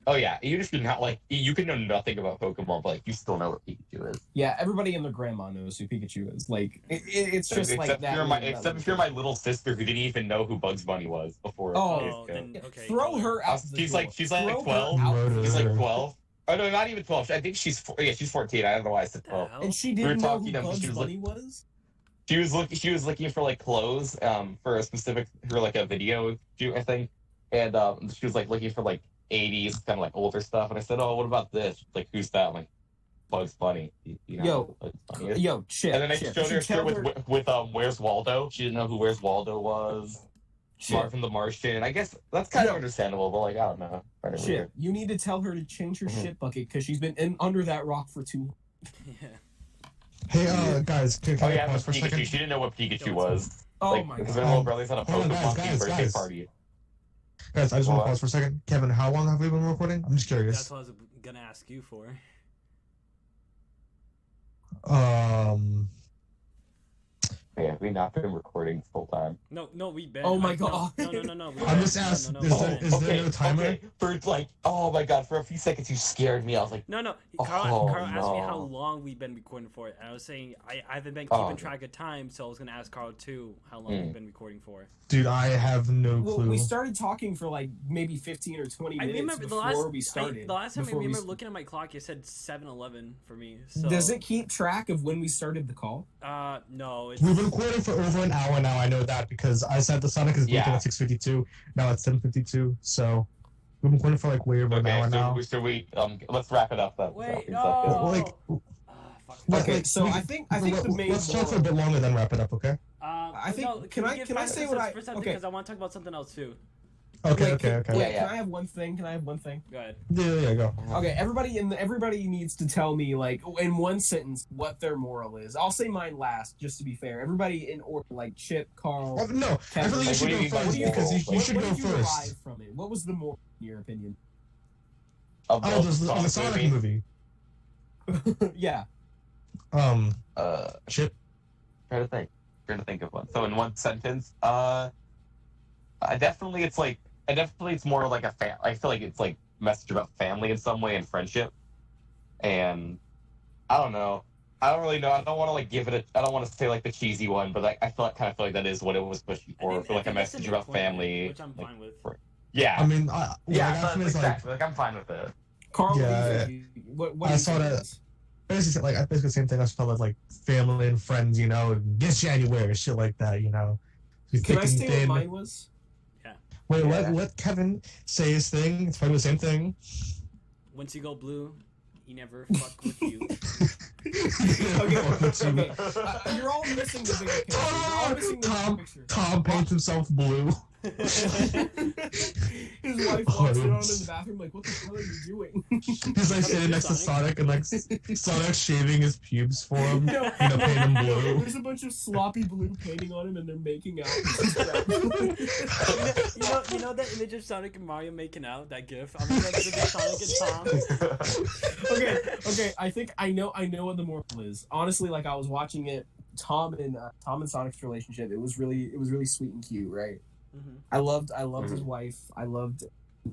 Oh yeah, even if you're not like you can know nothing about Pokemon, but like you still know what Pikachu is. Yeah, everybody and their grandma knows who Pikachu is. Like it's just except like that. Except if you're my little sister who didn't even know who Bugs Bunny was before. Then, okay. Throw her out. She's like 12. She's like 12. Oh no, not even 12. I think she's 14. I don't know why I said 12. And she didn't know who Bugs Bunny was. She was looking for like clothes for a specific a video shoot, I think, and she was like looking for like 80s kind of like older stuff, and I said, oh, what about this? Like, who's that? I'm like, Bugs Bunny. Yo, Chip. And then I showed her a shirt with Where's Waldo. She didn't know who Where's Waldo was. Marvin the Martian. I guess that's kind of understandable, but like I don't know. Chip, you need to tell her to change her shit bucket because she's been under that rock for too long. Yeah. Hey, guys, can I pause for a second? She didn't know what Pikachu was. Oh my god. Because her little brother's had a Pokemon birthday party. Guys, I just want to pause for a second. Kevin, how long have we been recording? I'm just curious. That's what I was gonna ask you for. Yeah, we've not been recording full time. No, we've been. Oh my god. No. I'm just asking, is there no timer? Okay, for like, oh my god, for a few seconds you scared me. I was like, No. Carl asked me how long we've been recording for it, and I was saying I haven't been keeping track of time, so I was gonna ask Carl too how long we've been recording for. Dude, I have no clue. Well, we started talking for like maybe 15 or 20 minutes before we started. The last time I remember looking at my clock, it said 7:11 for me. So. Does it keep track of when we started the call? No. We've been recording for over an hour now. I know that because I said the Sonic is blinking at 6:52. Now it's 7:52. So we've been recording for like way over an hour now. So we let's wrap it up. Wait, no. Okay, so I think the main. Let's talk for a bit longer, then wrap it up. Okay. I think. Can I say what I? Okay. Because I want to talk about something else too. Okay, Wait, okay, okay. Wait, Yeah. can I have one thing? Can I have one thing? Go ahead. Yeah, go. Okay, everybody needs to tell me like in one sentence what their moral is. I'll say mine last, just to be fair. Everybody in order, like Chip, Carl. Oh, no, I Kevin, feel like you like, should what do go you mean by first because you moral? should what go did you first. derive from it? What was the moral, in your opinion? Of Oh, the the Sonic movie. Yeah. Chip. Trying to think of one. So in one sentence, definitely it's more like I feel like it's like a message about family in some way and friendship, and I don't know. I don't really know. I don't want to like give it. I don't want to say like the cheesy one, but like I kind of feel like that is what it was pushing for like a that's the message about midpoint, family. which I'm fine with. Yeah. I mean, Yeah, I that's exactly. Like I'm fine with it. Carl, Yeah, what I do you saw think it that- is? basically the same thing. I felt like family and friends, you know, this January, shit like that, you know. Can I say what mine was? Wait, Yeah. let Kevin say his thing. It's probably the same thing. Once you go blue, you never fuck with you. Okay. You're all missing the bigger picture. You're all missing the bigger picture. Tom paints himself blue. His wife walks in on him in the bathroom like, what the hell are you doing? He's like sitting next to Sonic and like Sonic shaving his pubes for him. No. You know, paint him blue. There's a bunch of sloppy blue painting on him and they're making out. you know that image of Sonic and Mario making out, that gif? I'm gonna put Sonic and Tom. Okay, I think I know what the moral is. Honestly, like I was watching it, Tom and Sonic's relationship, it was really sweet and cute, right? Mm-hmm. I loved his wife. I loved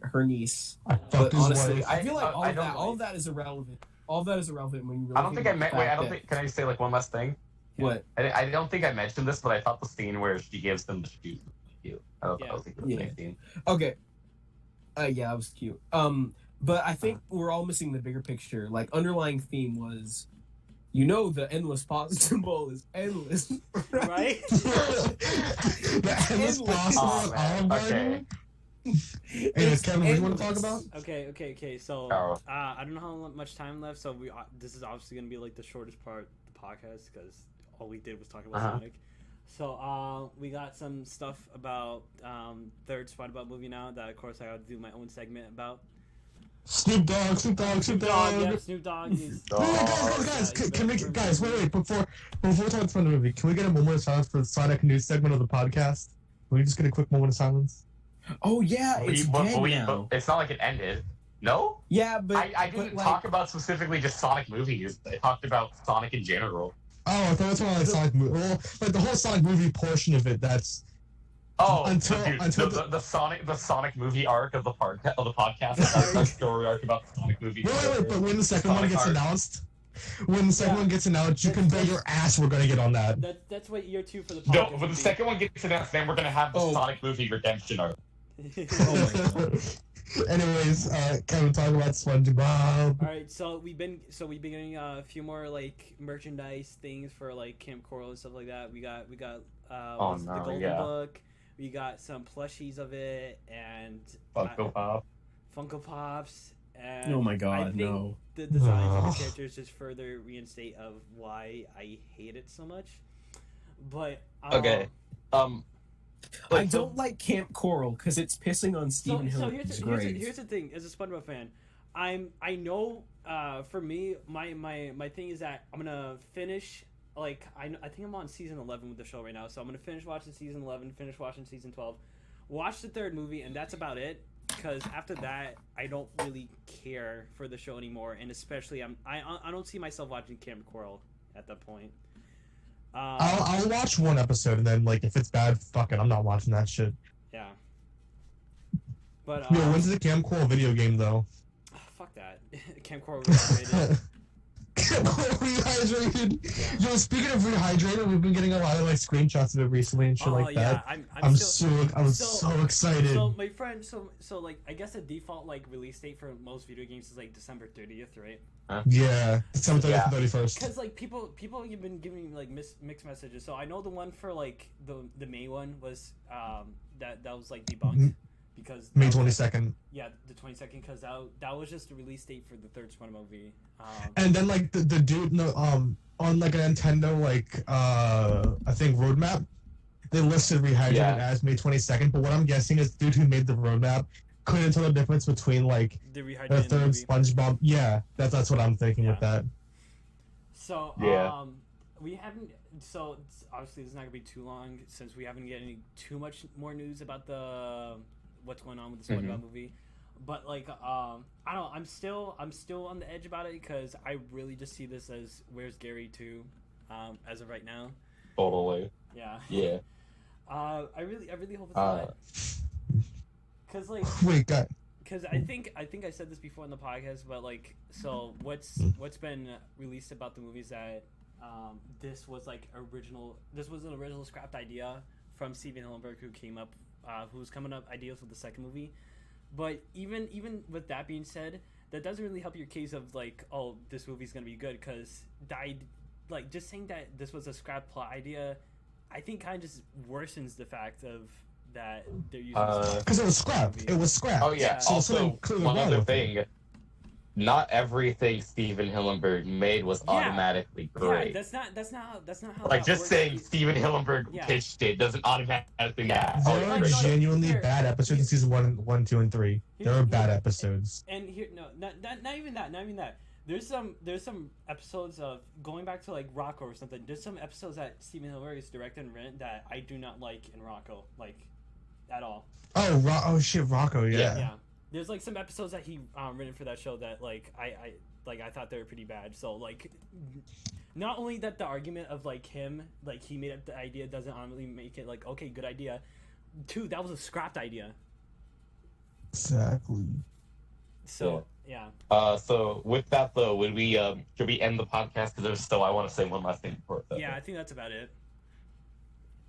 her niece. I But fucked his honestly, wife. I feel like I don't all of that is irrelevant. All of that is irrelevant when you really I don't think I meant. about the Wait, I fact don't think. Can I say like one last thing? What? I don't think I mentioned this, but I thought the scene where she gives them the shoes was cute. I thought that was a good Yeah. scene. Okay. Yeah, it was cute. But I think we're all missing the bigger picture. Like underlying theme was, you know, the endless possible is endless, Right? The endless possible Oh, with man. Olive Okay. Garden. Anyways, Kevin, what do you want to talk endless. about? Okay. So, Oh. I don't know how much time left. So this is obviously gonna be like the shortest part of the podcast because all we did was talk about Sonic. So, we got some stuff about third Spongebob movie now that of course I got to do my own segment about. Snoop Dogg. Yeah, Snoop Dogg is. Guys, wait, before we talk about the movie, can we get a moment of silence for the Sonic news segment of the podcast? Can we just get a quick moment of silence? Oh yeah, it's dead now. But it's not like it ended. No? Yeah, but I but, didn't like, talk about specifically just Sonic movies. I talked about Sonic in general. Oh, I thought that's one like Sonic movie. Well, like the whole Sonic movie portion of it. That's Oh, Until- dude, until the Sonic movie arc of the podcast. That's our story arc about the Sonic movie. wait. But when the second one Sonic gets arc. announced, you can bet That's- your ass we're gonna get on that. That's what year 2 for the podcast. No, when would the be. second one gets announced, then we're gonna have the Oh. Sonic movie redemption arc. Oh my God. Anyways, Kevin, talk about SpongeBob. All right, so we've been getting a few more like merchandise things for like Camp Coral and stuff like that. We got the Golden Book. We got some plushies of it and Funko Pop. Funko Pops. And Oh my I God, think no. the designs of No. the characters just further reinstate of why I hate it so much. But Okay. I don't like Camp Coral because it's pissing on Stephen So Hill's here's the thing. As a SpongeBob fan, I know for me my thing is that I'm gonna finish like I think I'm on season 11 with the show right now, so I'm gonna finish watching season 11, finish watching season 12, watch the third movie, and that's about it. Because after that, I don't really care for the show anymore, and especially I don't see myself watching Camp Coral at that point. I'll watch one episode and then like if it's bad, fuck it, I'm not watching that shit. Yeah. But Yo, when's the Camp Coral video game though? fuck that. Camp Coral rehydrated. Rehydrated. Yo, speaking of rehydrated, we've been getting a lot of like screenshots of it recently and shit like that. I was so excited. So my friend, so like I guess the default like release date for most video games is like December 30th, right? Yeah, December 30th Yeah. and 31st. Because like people have been giving me like mixed messages. So I know the one for like the May one was that was like debunked because May that was, 22nd. Yeah, the 22nd, because that was just the release date for the third Spongebob movie. And then like the dude on like a Nintendo like I think roadmap, they listed Rehydrated Yeah. as May 22nd, but what I'm guessing is dude who made the roadmap couldn't tell the difference between like The the rehydrated third movie. SpongeBob. Yeah, that's what I'm thinking with that. So Yeah. we haven't. So obviously, this is not gonna be too long since we haven't get any too much more news about the what's going on with the SpongeBob movie. But like, I don't know. I'm still on the edge about it because I really just see this as Where's Gary 2, as of right now. Totally. Yeah. Yeah. I really hope it's not. Cause like, Wait, God. because I think I said this before in the podcast, but like, so what's been released about the movies that this was an original scrapped idea from Steven Hillenburg, who came up, who's coming up ideas with the second movie. But even with that being said, that doesn't really help your case of like, oh, this movie's gonna be good, because like just saying that this was a scrap plot idea, I think kind of just worsens the fact of that they're using Because it was scrapped. It was scrapped. Oh yeah. So Also, something clearly one wrong other with it. thing. Not everything Steven Hillenburg made was automatically great. Yeah, that's not how. Like that just works. saying Steven Hillenburg Yeah. pitched it doesn't automatically. Yeah. There Oh, are no, genuinely here- bad episodes in season 1, 2, and 3. There are bad episodes. And here, no, not even that. Not even that. There's some episodes of going back to like Rocco or something. There's some episodes that Steven Hillenburg has directed and written that I do not like in Rocco, like at all. Oh shit, Rocco. Yeah. Yeah. There's like some episodes that he written for that show that like I thought they were pretty bad. So like, not only that the argument of like him, like he made up the idea doesn't honestly make it like okay, good idea. 2, that was a scrapped idea. Exactly. So yeah. So with that though, should we end the podcast? Because there's still I want to say one last thing before that. Yeah, I think that's about it.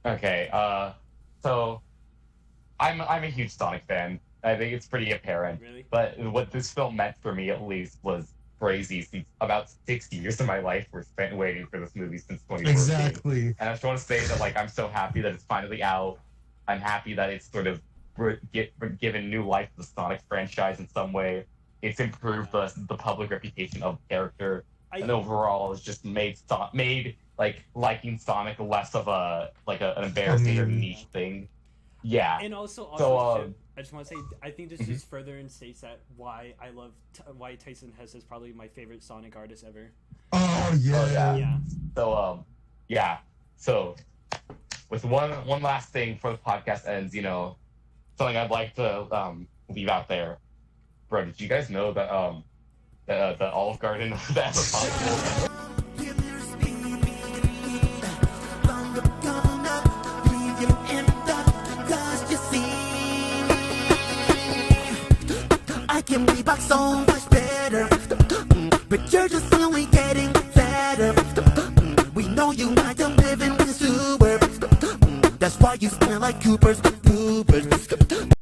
Okay. So I'm a huge Sonic fan. I think it's pretty apparent. Really? But what this film meant for me, at least, was crazy. See, about 6 years of my life were spent waiting for this movie since 2014. Exactly. And I just want to say that, like, I'm so happy that it's finally out. I'm happy that it's sort of given new life to the Sonic franchise in some way. It's improved the public reputation of the character, and overall, it's just made like liking Sonic less of an embarrassing or niche thing. Yeah. And also So, I just want to say, I think this just further instates that why I love why Tyson Hess is probably my favorite Sonic artist ever. Oh yeah. Yeah. So yeah. So with one last thing before the podcast ends, something I'd like to leave out there. Bro, did you guys know that the Olive Garden that has a Sonic I can be back so much better, but you're just only getting better. We know you like to live in the sewer. That's why you smell like Cooper's.